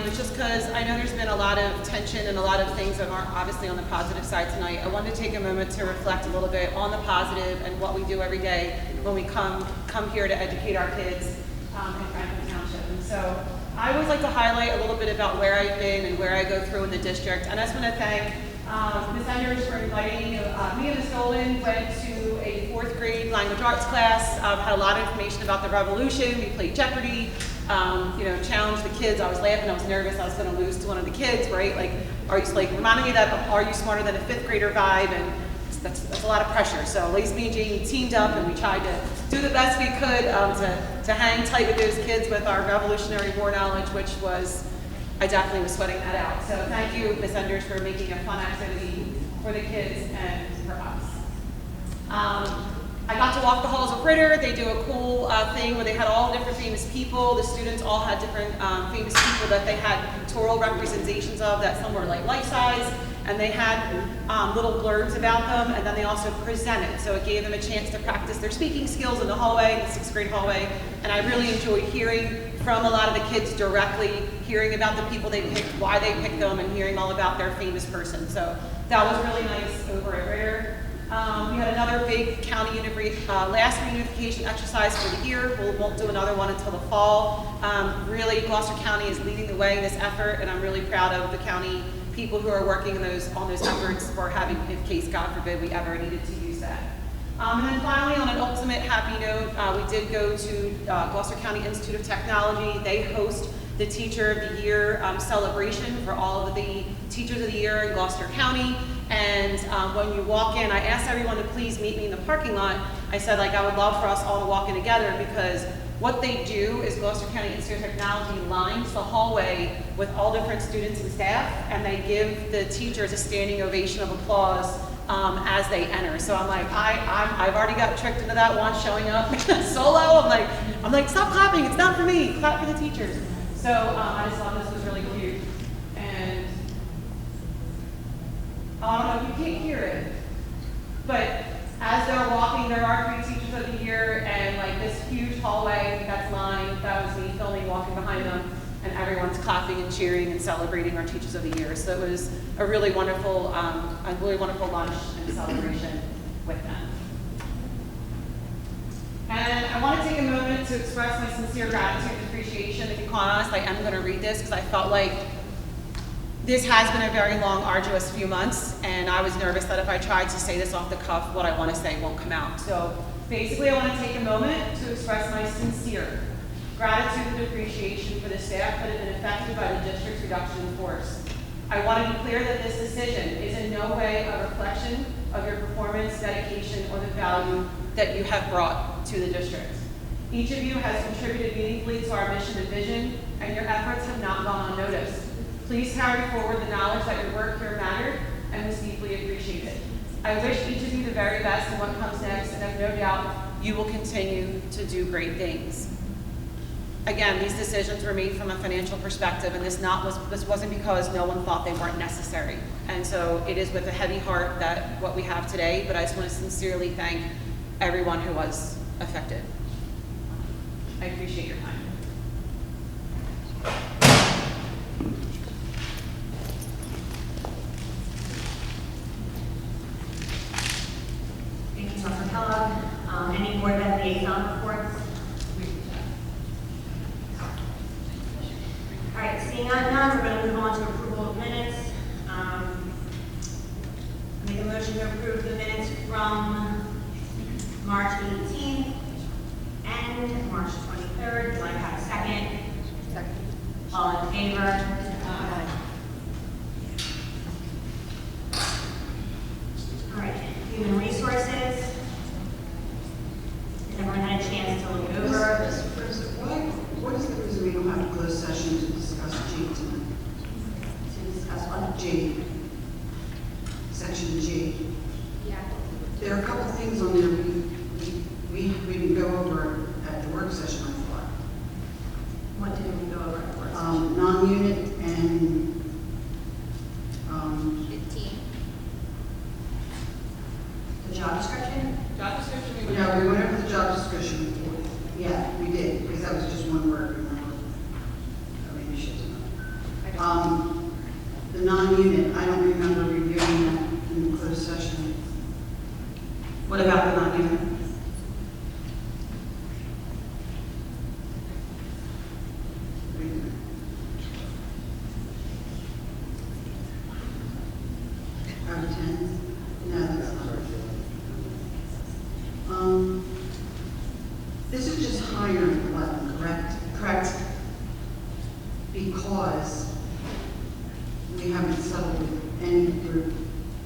[SPEAKER 6] It's just because I know there's been a lot of tension and a lot of things that aren't obviously on the positive side tonight. I wanted to take a moment to reflect a little bit on the positive and what we do every day when we come here to educate our kids in Franklin Township. And so I always like to highlight a little bit about where I've been and where I go through in the district. And I just want to thank Ms. Enders for inviting me. Me and Ms. Dolan went to a 4th grade language arts class, had a lot of information about the Revolution. We played Jeopardy. Challenge the kids. I was laughing, I was nervous, I was going to lose to one of the kids, right? Like, reminding me that Are You Smarter Than a 5th Grader vibe, and that's a lot of pressure. So Lacey, me and Jamie teamed up and we tried to do the best we could to hang tight with those kids with our Revolutionary War knowledge, which was, I definitely was sweating that out. So thank you, Ms. Enders, for making a fun activity for the kids and for us. I got to walk the halls of Ritter. They do a cool thing where they had all different famous people. The students all had different famous people that they had pictorial representations of, that some were like life-size, and they had little blurbs about them, and then they also presented. So it gave them a chance to practice their speaking skills in the hallway, the 6th grade hallway, and I really enjoyed hearing from a lot of the kids directly, hearing about the people they picked, why they picked them, and hearing all about their famous person. So that was really nice over at Ritter. We had another big county last reunification exercise for the year. We won't do another one until the fall. Really, Gloucester County is leading the way in this effort, and I'm really proud of the county people who are working on those efforts for having, in case, God forbid, we ever needed to use that. And then finally, on an ultimate happy note, we did go to Gloucester County Institute of Technology. They host the Teacher of the Year celebration for all of the Teachers of the Year in Gloucester County. And when you walk in, I asked everyone to please meet me in the parking lot. I said, I would love for us all to walk in together, because what they do is Gloucester County Institute of Technology lines the hallway with all different students and staff, and they give the teachers a standing ovation of applause as they enter. So I'm like, I've already got tricked into that once, showing up solo. I'm like, stop clapping, it's not for me, clap for the teachers. So I just thought this was really cute. And I don't know if you can't hear it, but as they're walking, there are 3 Teachers of the Year, and this huge hallway that's lined, that was me filming, walking behind them, and everyone's clapping and cheering and celebrating our Teachers of the Year. So it was a really wonderful lunch and celebration with them. And I want to take a moment to express my sincere gratitude and appreciation. To be quite honest, I am going to read this because I felt like this has been a very long, arduous few months, and I was nervous that if I tried to say this off the cuff, what I want to say won't come out. So basically, I want to take a moment to express my sincere gratitude and appreciation for the staff that have been affected by the district's reduction in force. I want to be clear that this decision is in no way a reflection of your performance, dedication, or the value that you have brought to the district. Each of you has contributed meaningfully to our mission and vision, and your efforts have not gone unnoticed. Please carry forward the knowledge that your work here mattered and was deeply appreciated. I wish each of you the very best in what comes next, and have no doubt you will continue to do great things. Again, these decisions were made from a financial perspective, and this wasn't because no one thought they weren't necessary. And so it is with a heavy heart that what we have today, but I just want to sincerely thank everyone who was affected. I appreciate your time.
[SPEAKER 1] Thank you, Dr. Kellogg. Any board liaison reports? All right, seeing none, we're going to move on to approval of minutes. Make a motion to approve the minutes from March 18th and March 23rd. Do I have a second? Second. All in favor? Aye. All right, human resources. Has everyone had a chance to look over?
[SPEAKER 14] What is the reason we don't have a closed session to discuss G tonight?
[SPEAKER 1] To discuss what?
[SPEAKER 14] G. Section G.
[SPEAKER 1] Yeah.
[SPEAKER 14] There are a couple things on there we didn't go over at the work session, I thought.
[SPEAKER 1] What did we go over at the work session?
[SPEAKER 14] Non-unit and
[SPEAKER 1] 15. The job description?
[SPEAKER 3] Job description, we
[SPEAKER 14] no, we went over the job description before. Yeah, we did, because that was just one word, remember? I mean, you should know. The non-unit, I don't remember reviewing that in the closed session.
[SPEAKER 6] What about the non-unit?
[SPEAKER 14] Wait a minute. Out of 10? No, that's not. This is just higher than 11, correct? Correct. Because we haven't settled with any group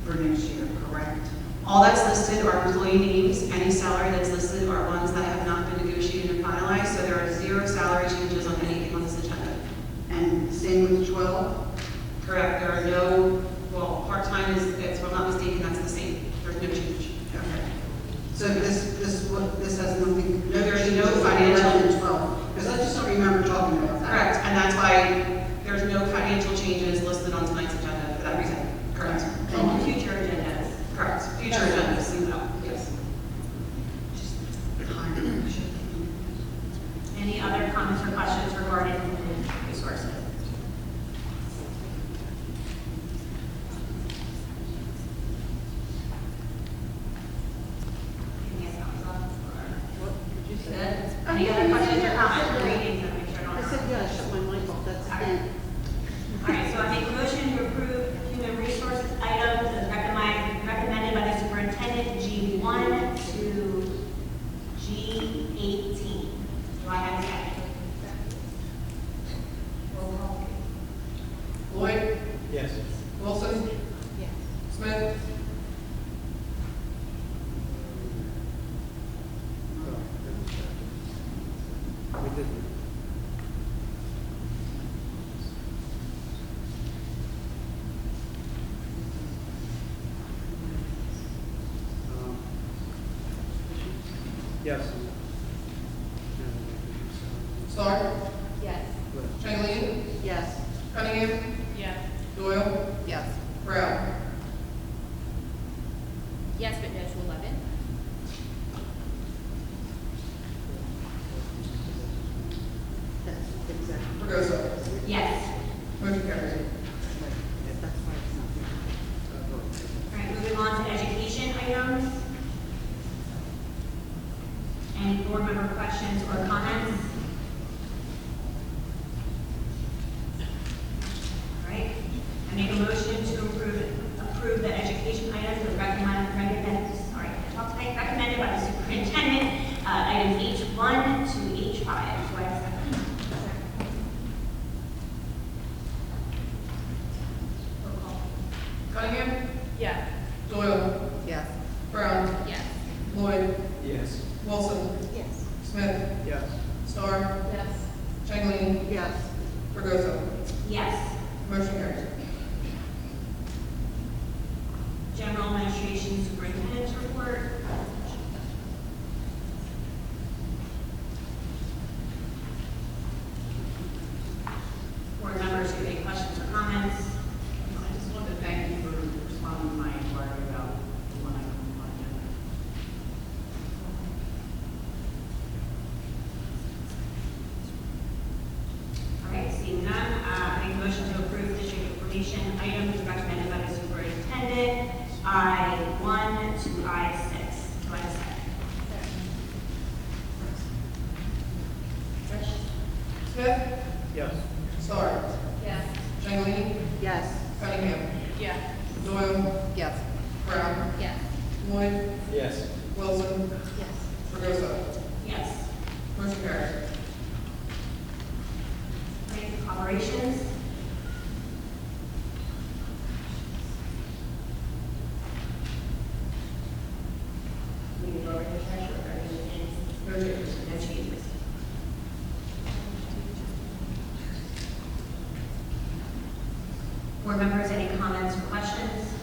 [SPEAKER 14] for next year, correct?
[SPEAKER 6] All that's listed are employee names. Any salary that's listed are ones that have not been negotiated and finalized, so there are 0 salary changes on anything on this agenda.
[SPEAKER 14] And same with 12?
[SPEAKER 6] Correct, there are no, well, part-time is, if I'm not mistaken, that's the same. There's no change.
[SPEAKER 14] Okay. So this has nothing,
[SPEAKER 6] No, there's no
[SPEAKER 14] financial
[SPEAKER 6] financial.
[SPEAKER 14] in 12, because I just don't remember talking about that.
[SPEAKER 6] Correct, and that's why there's no financial changes listed on tonight's agenda for that reason. Correct.
[SPEAKER 1] And future agendas.
[SPEAKER 6] Correct. Future agendas, yes.
[SPEAKER 1] Any other comments or questions regarding human resources? Any other questions or comments? Reading them, make sure I don't.
[SPEAKER 14] I said, yeah, I shut my mic off, that's it.
[SPEAKER 1] All right, so I make a motion to approve human resources items as recommended by the superintendent, G1 to G18. Do I have a second? Roll call.
[SPEAKER 3] Lloyd,
[SPEAKER 2] Yes.
[SPEAKER 3] Wilson,
[SPEAKER 1] Yes.
[SPEAKER 3] Smith,
[SPEAKER 2] We did. Yes.
[SPEAKER 3] Stark,
[SPEAKER 1] Yes.
[SPEAKER 3] Shailene,
[SPEAKER 14] Yes.
[SPEAKER 3] Cunningham,
[SPEAKER 11] Yes.
[SPEAKER 3] Doyle,
[SPEAKER 6] Yes.
[SPEAKER 3] Brown.
[SPEAKER 1] Yes, but no to 11.
[SPEAKER 14] That's exactly.
[SPEAKER 3] Fregoso.
[SPEAKER 1] Yes.
[SPEAKER 3] Motion carries.
[SPEAKER 14] That's why it's not there.
[SPEAKER 1] All right, moving on to education items. Any board member questions or comments? All right, I make a motion to approve the education items as recommended, sorry, I talked
[SPEAKER 3] Cunningham?
[SPEAKER 11] Yes.
[SPEAKER 3] Doyle?
[SPEAKER 11] Yes.
[SPEAKER 3] Brown?
[SPEAKER 11] Yes.
[SPEAKER 3] Lloyd?
[SPEAKER 2] Yes.
[SPEAKER 3] Wilson?
[SPEAKER 5] Yes.
[SPEAKER 3] Smith?
[SPEAKER 2] Yes.
[SPEAKER 3] Star?
[SPEAKER 11] Yes.
[SPEAKER 3] Cheng-Ling?
[SPEAKER 14] Yes.
[SPEAKER 3] Fregoso?
[SPEAKER 1] Yes.
[SPEAKER 3] Motion carries.
[SPEAKER 1] General Administration Superintendent's Report. Board members, do you have any questions or comments?
[SPEAKER 15] I just wanted to thank you for responding to my inquiry about the one item on my agenda.
[SPEAKER 1] All right, seeing none, I make a motion to approve district information items recommended by the superintendent, I-1 to I-6. Do I have a second? Trish?
[SPEAKER 3] Smith?
[SPEAKER 2] Yes.
[SPEAKER 3] Star?
[SPEAKER 11] Yes.
[SPEAKER 3] Cheng-Ling?
[SPEAKER 14] Yes.
[SPEAKER 3] Cunningham?
[SPEAKER 11] Yes.
[SPEAKER 3] Doyle?
[SPEAKER 11] Yes.
[SPEAKER 3] Brown?
[SPEAKER 11] Yes.
[SPEAKER 3] Lloyd?
[SPEAKER 2] Yes.
[SPEAKER 3] Wilson?
[SPEAKER 11] Yes.
[SPEAKER 3] Fregoso?
[SPEAKER 1] Yes.
[SPEAKER 3] Motion carries.
[SPEAKER 1] Right, operations? We can go over the treasurer, or anything?
[SPEAKER 3] No changes.
[SPEAKER 1] No changes. Board members, any comments or questions?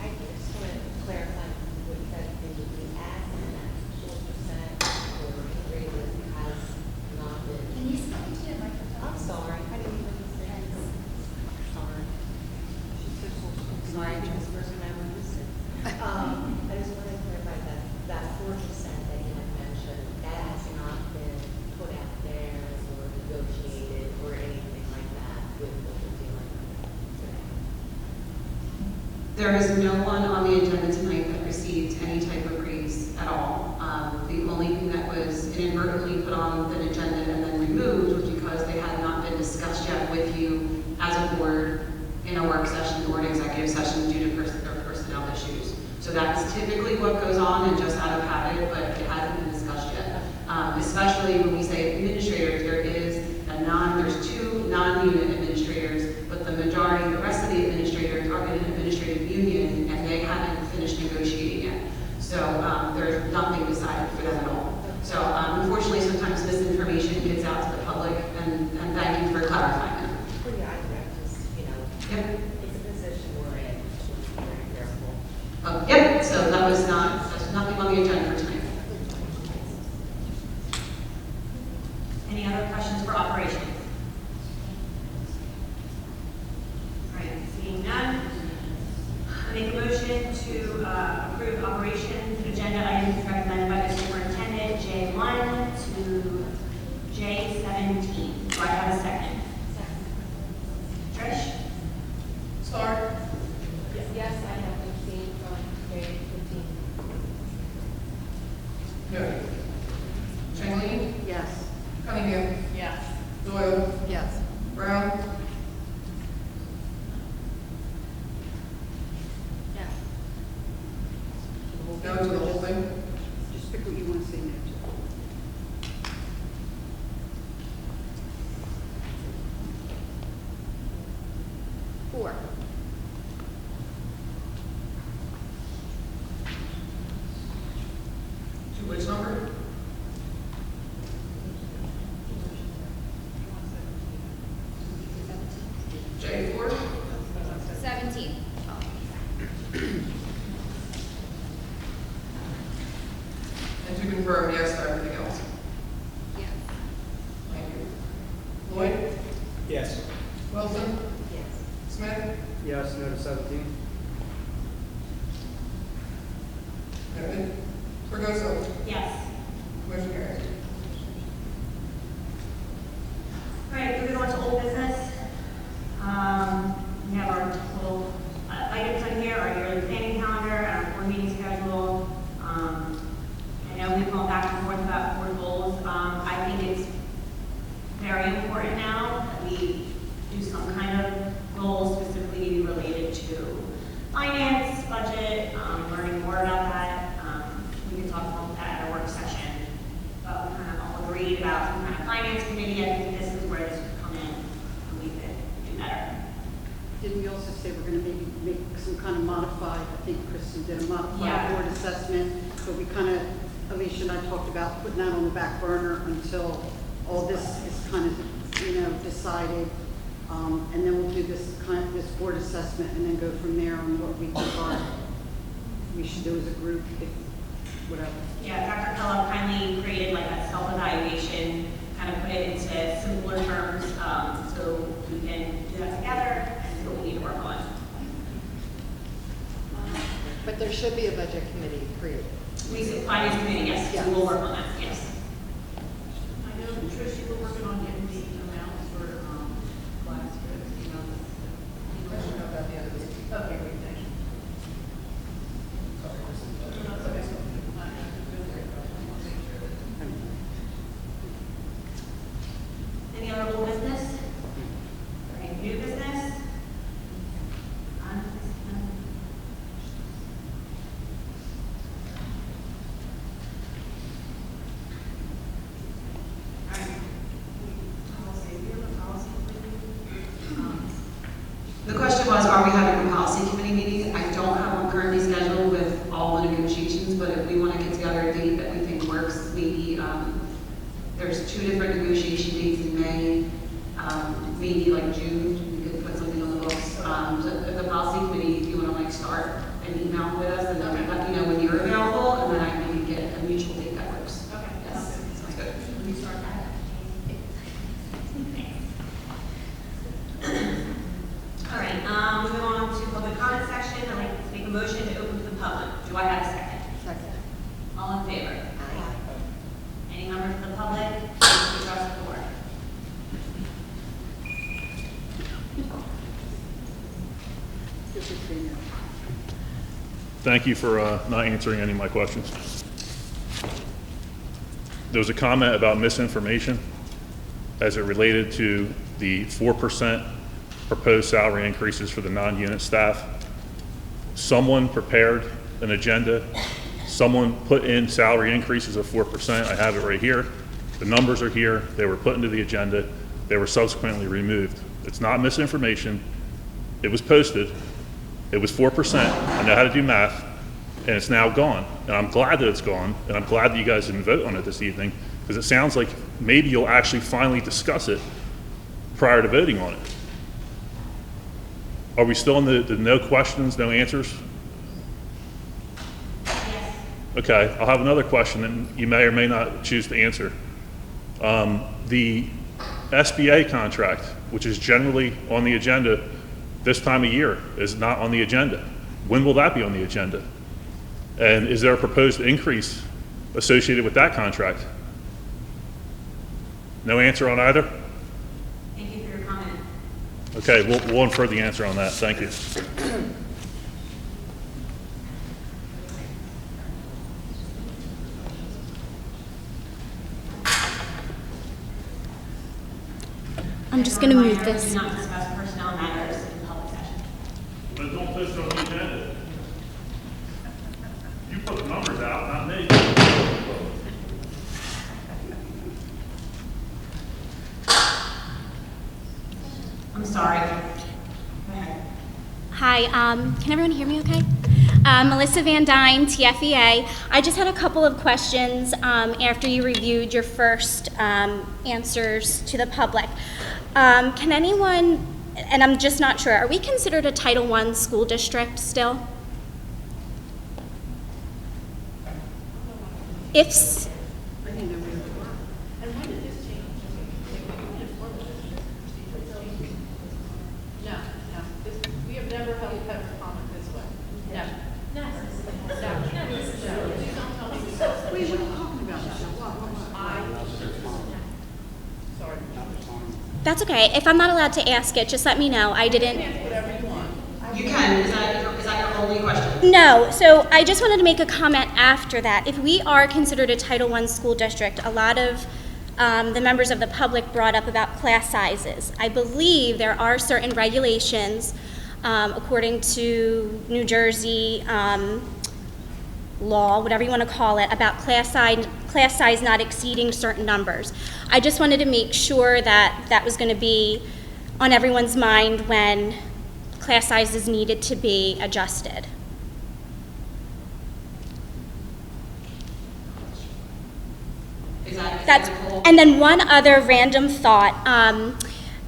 [SPEAKER 16] I just want to clarify what you said, the as and that 4% for grade list has not been.
[SPEAKER 17] Can you speak to the microphone?
[SPEAKER 16] I'm sorry, I didn't even say this. Sorry. Sorry, just person I would listen. I just want to clarify that 4% that you had mentioned, that has not been put out there or negotiated or anything like that with what we're dealing with today.
[SPEAKER 6] There is no one on the agenda tonight that received any type of raise at all. The only thing that was inadvertently put on the agenda and then removed was because they had not been discussed yet with you as a board in a work session or an executive session due to personnel issues. So that's typically what goes on and just out of habit, but it hasn't been discussed yet. Especially when we say administrators, there's two non-unit administrators, but the majority, the rest of the administrators are in an administrative union and they haven't finished negotiating yet. So there's nothing decided for them at all. So unfortunately, sometimes misinformation gets out to the public, and thank you for clarifying that.
[SPEAKER 16] Well, yeah, I just,
[SPEAKER 6] Yep.
[SPEAKER 16] it's a position we're in, so be very careful.
[SPEAKER 6] Yep, so that's nothing on the agenda for tonight.
[SPEAKER 1] Any other questions for operations? All right, seeing none, I make a motion to approve operations agenda items recommended by the superintendent, J1 to J17. Do I have a second? Trish?
[SPEAKER 3] Star?
[SPEAKER 16] Yes, I have 15 from grade 15.
[SPEAKER 3] No. Cheng-Ling?
[SPEAKER 14] Yes.
[SPEAKER 3] Cunningham?
[SPEAKER 11] Yes.
[SPEAKER 3] Doyle?
[SPEAKER 11] Yes.
[SPEAKER 3] Brown?
[SPEAKER 11] Yes.
[SPEAKER 3] No to the whole thing?
[SPEAKER 14] Just pick what you want to say next.
[SPEAKER 11] 4.
[SPEAKER 3] To which number? J4?
[SPEAKER 17] 17.
[SPEAKER 3] And to confirm, yes to everything else.
[SPEAKER 17] Yes.
[SPEAKER 3] Thank you. Lloyd?
[SPEAKER 2] Yes.
[SPEAKER 3] Wilson?
[SPEAKER 16] Yes.
[SPEAKER 3] Smith?
[SPEAKER 2] Yes, no to 17.
[SPEAKER 3] Noted. Fregoso?
[SPEAKER 1] Yes.
[SPEAKER 3] Motion carries.
[SPEAKER 1] All right, moving on to old business. We have our little items on here, our yearly planning calendar, our board meeting schedule. I know we've gone back and forth about board goals. I think it's very important now that we do some kind of goal specifically related to finance, budget, learning more about that. We can talk about that at a work session. But we kind of all agreed about some kind of finance committee. I think this is where this would come in and we could do better.
[SPEAKER 14] didn't we also say we're going to maybe make some kind of modified, I think Kristen did a modified
[SPEAKER 1] Yeah.
[SPEAKER 14] board assessment, but we kind of, Alicia and I talked about putting that on the back burner until all this is kind of, decided. And then we'll do this board assessment and then go from there on what we think we should do as a group, if, whatever.
[SPEAKER 1] Yeah, Dr. Kellogg kindly created like a self-evaluation, kind of put it into simpler terms, so we can do that together and see what we need to work on.
[SPEAKER 2] But there should be a budget committee created.
[SPEAKER 1] We said finance committee, yes, we will work on that, yes.
[SPEAKER 15] I know, Trish, you were working on getting the amounts for, class trips, question about the other. Okay, great, thank you.
[SPEAKER 1] Any other old business? Or any new business? The question was, are we having a policy committee meeting? I don't have one currently scheduled with all the negotiations, but if we want to get together a date that we think works, maybe there's 2 different negotiation dates in May, maybe like June, we could put something on the books. So if the policy committee, if you want to like start an email with us, and then let me know when you're available, and then I can get a mutual date that works.
[SPEAKER 15] Okay.
[SPEAKER 1] Yes, sounds good.
[SPEAKER 15] Let me start that.
[SPEAKER 1] All right, moving on to public comment section. I'd like to make a motion to open to the public. Do I have a second?
[SPEAKER 2] Second.
[SPEAKER 1] All in favor? Aye. Any members of the public who wish to address the board?
[SPEAKER 9] Thank you for not answering any of my questions. There was a comment about misinformation as it related to the 4% proposed salary increases for the non-unit staff. Someone prepared an agenda. Someone put in salary increases of 4%. I have it right here. The numbers are here. They were put into the agenda. They were subsequently removed. It's not misinformation. It was posted. It was 4%. I know how to do math, and it's now gone. And I'm glad that it's gone, and I'm glad that you guys didn't vote on it this evening, because it sounds like maybe you'll actually finally discuss it prior to voting on it. Are we still in the no questions, no answers?
[SPEAKER 1] Yes.
[SPEAKER 9] Okay, I'll have another question that you may or may not choose to answer. The SBA contract, which is generally on the agenda this time of year, is not on the agenda. When will that be on the agenda? And is there a proposed increase associated with that contract? No answer on either?
[SPEAKER 1] Thank you for your comment.
[SPEAKER 9] Okay, we'll infer the answer on that. Thank you.
[SPEAKER 1] I'm just going to move this. Do not discuss personnel matters in public session.
[SPEAKER 9] But don't put it on the agenda. You put the numbers out, not me.
[SPEAKER 1] I'm sorry. Go ahead.
[SPEAKER 18] Hi, can everyone hear me okay? Melissa Van Dyne, TFEA. I just had a couple of questions after you reviewed your first answers to the public. Can anyone, and I'm just not sure, are we considered a Title I school district still? If,
[SPEAKER 15] We have never held a comment this way. No. Never. Please don't tell me this.
[SPEAKER 14] Wait, what are you talking about, Michelle?
[SPEAKER 15] Sorry.
[SPEAKER 18] that's okay. If I'm not allowed to ask it, just let me know. I didn't.
[SPEAKER 15] Whatever you want.
[SPEAKER 1] You can. Is that your only question?
[SPEAKER 18] No, so I just wanted to make a comment after that. If we are considered a Title I school district, a lot of the members of the public brought up about class sizes. I believe there are certain regulations, according to New Jersey law, whatever you want to call it, about class size not exceeding certain numbers. I just wanted to make sure that that was going to be on everyone's mind when class sizes needed to be adjusted. And then one other random thought.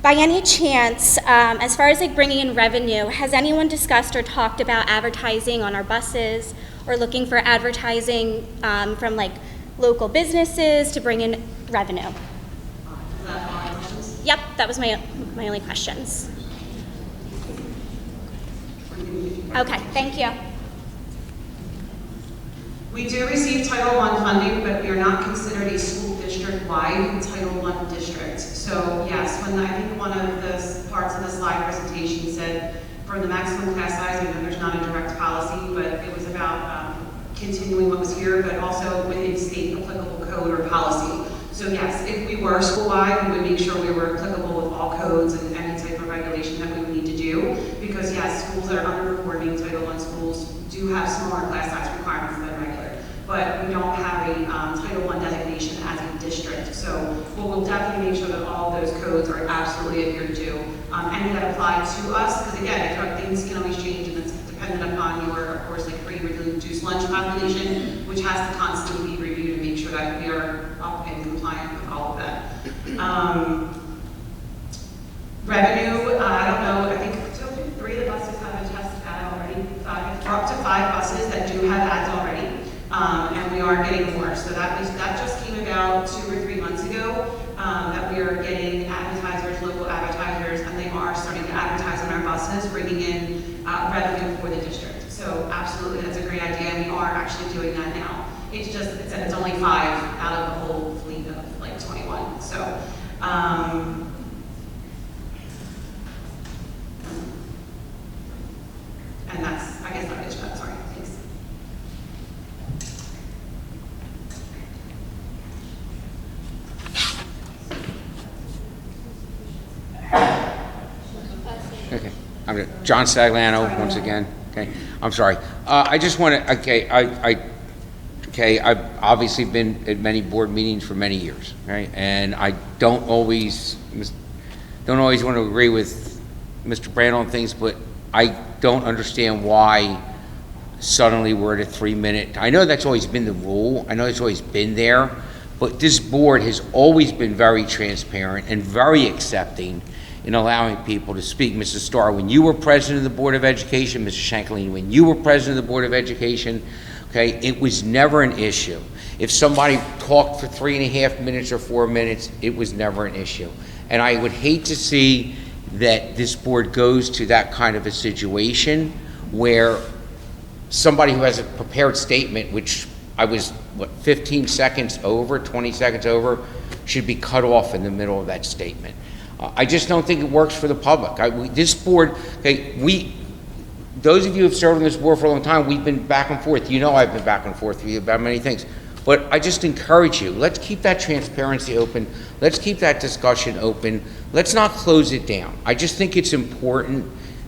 [SPEAKER 18] By any chance, as far as like bringing in revenue, has anyone discussed or talked about advertising on our buses or looking for advertising from like local businesses to bring in revenue? Yep, that was my only questions. Okay, thank you.
[SPEAKER 6] We do receive Title I funding, but we are not considered a school district-wide Title I district. So yes, I think one of the parts of the slide presentation said for the maximum class size, I know there's not a direct policy, but it was about continuing what was here, but also within state applicable code or policy. So yes, if we were school-wide, we would make sure we were applicable with all codes and any type of regulation that we would need to do. Because yes, schools that are underperforming, Title I schools, do have smaller class size requirements than regular. But we don't have a Title I designation as a district. So we'll definitely make sure that all of those codes are absolutely adhered to. Any that apply to us, because again, things can always change and it's dependent upon your, of course, like free reduced lunch population, which has to constantly be reviewed to make sure that we are up and compliant with all of that. Revenue, I don't know, I think 3 of the buses have a test ad already, up to 5 buses that do have ads already, and we are getting more. So that just came about 2 or 3 months ago, that we are getting advertisers, local advertisers, and they are starting to advertise on our buses, bringing in revenue for the district. So absolutely, that's a great idea, and we are actually doing that now. It's only 5 out of the whole fleet of like 21. So, and that's, I guess that is that, sorry, thanks.
[SPEAKER 7] Okay, John Stagliano, once again. Okay, I'm sorry. I just want to, I've obviously been at many board meetings for many years, right? And I don't always want to agree with Mr. Brand on things, but I don't understand why suddenly we're at a 3-minute. I know that's always been the rule. I know it's always been there, but this board has always been very transparent and very accepting in allowing people to speak. Mrs. Starr, when you were president of the Board of Education, Mr. Shanklin, when you were president of the Board of Education, okay, it was never an issue. If somebody talked for 3.5 minutes or 4 minutes, it was never an issue. And I would hate to see that this board goes to that kind of a situation where somebody who has a prepared statement, which I was, 15 seconds over, 20 seconds over, should be cut off in the middle of that statement. I just don't think it works for the public. This board, okay, those of you who have served on this board for a long time, we've been back and forth. You know I've been back and forth with you about many things. But I just encourage you, let's keep that transparency open. Let's keep that discussion open. Let's not close it down. I just think it's important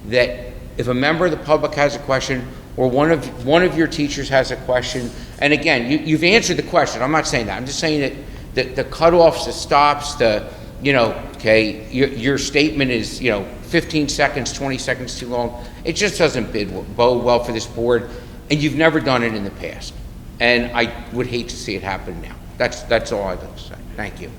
[SPEAKER 7] that if a member of the public has a question or one of your teachers has a question, and again, you've answered the question. I'm not saying that. I'm just saying that the cutoffs, the stops, okay, your statement is, 15 seconds, 20 seconds too long. It just doesn't bode well for this board, and you've never done it in the past. And I would hate to see it happen now. That's all I'd like to say. Thank you.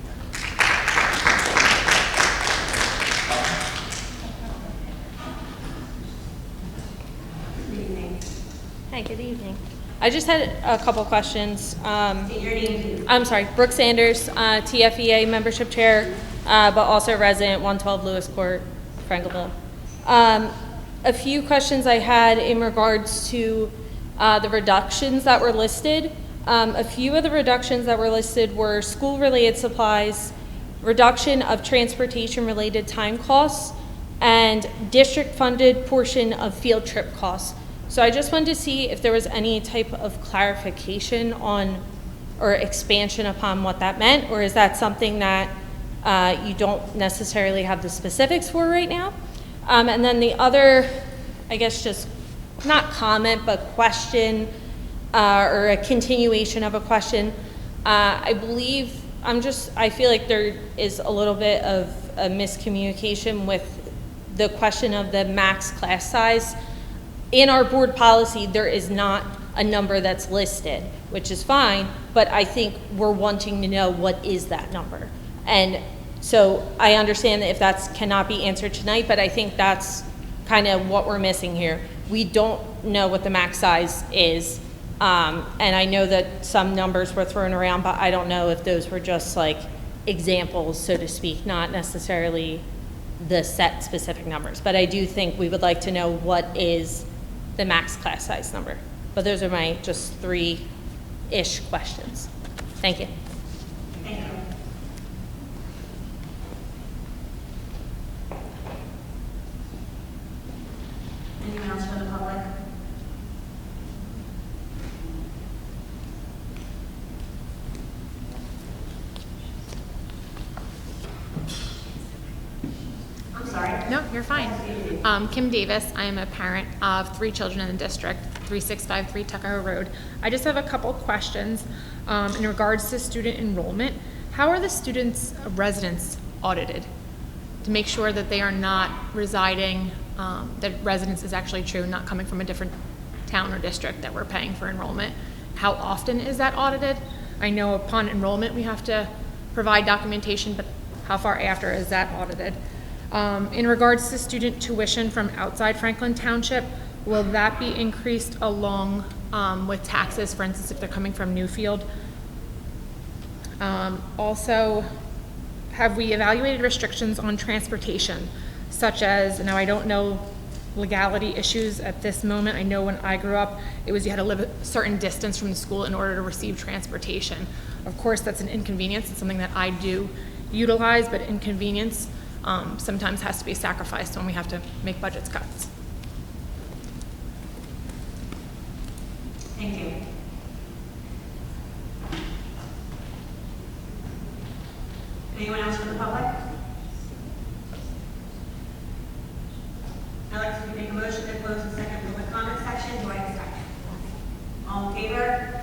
[SPEAKER 19] Hi, good evening. I just had a couple questions.
[SPEAKER 1] State your name, please.
[SPEAKER 19] I'm sorry, Brooke Sanders, TFEA membership chair, but also resident 112 Lewis Court, Franklin BoE. A few questions I had in regards to the reductions that were listed. A few of the reductions that were listed were school-related supplies, reduction of transportation-related time costs, and district-funded portion of field trip costs. So I just wanted to see if there was any type of clarification on or expansion upon what that meant, or is that something that you don't necessarily have the specifics for right now? And then the other, I guess just not comment, but question, or a continuation of a question. I believe, I feel like there is a little bit of a miscommunication with the question of the max class size. In our board policy, there is not a number that's listed, which is fine, but I think we're wanting to know what is that number. And so I understand that if that cannot be answered tonight, but I think that's kind of what we're missing here. We don't know what the max size is. And I know that some numbers were thrown around, but I don't know if those were just like examples, so to speak, not necessarily the set specific numbers. But I do think we would like to know what is the max class size number. But those are my just 3-ish questions. Thank you.
[SPEAKER 1] Thank you. Anyone else from the public? I'm sorry.
[SPEAKER 20] No, you're fine. Kim Davis. I am a parent of 3 children in the district, 3653 Tuckahoe Road. I just have a couple questions in regards to student enrollment. How are the students' residents audited to make sure that they are not residing, that residence is actually true, not coming from a different town or district that we're paying for enrollment? How often is that audited? I know upon enrollment we have to provide documentation, but how far after is that audited? In regards to student tuition from outside Franklin Township, will that be increased along with taxes, for instance, if they're coming from Newfield? Also, have we evaluated restrictions on transportation, such as, now I don't know legality issues at this moment. I know when I grew up, it was you had to live a certain distance from the school in order to receive transportation. Of course, that's an inconvenience. It's something that I do utilize, but inconvenience sometimes has to be sacrificed when we have to make budget cuts.
[SPEAKER 1] Thank you. Anyone else from the public? I'd like to make a motion to close the second public comment section. Do I have a second? All in favor?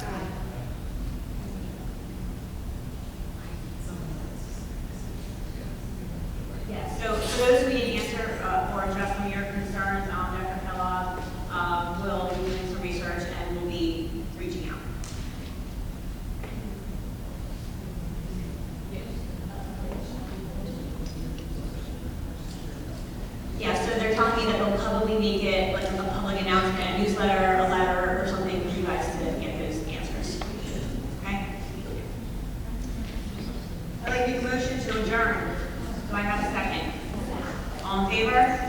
[SPEAKER 1] Yes. So for those who need to answer or address some of your concerns, Dr. Kellogg will be doing some research and will be reaching out. Yeah, so they're telling me that they'll probably make it like a public announcement, a newsletter, a letter, or something for you guys to get those answers. Okay? I'd like to make a motion to adjourn. Do I have a second? All in favor?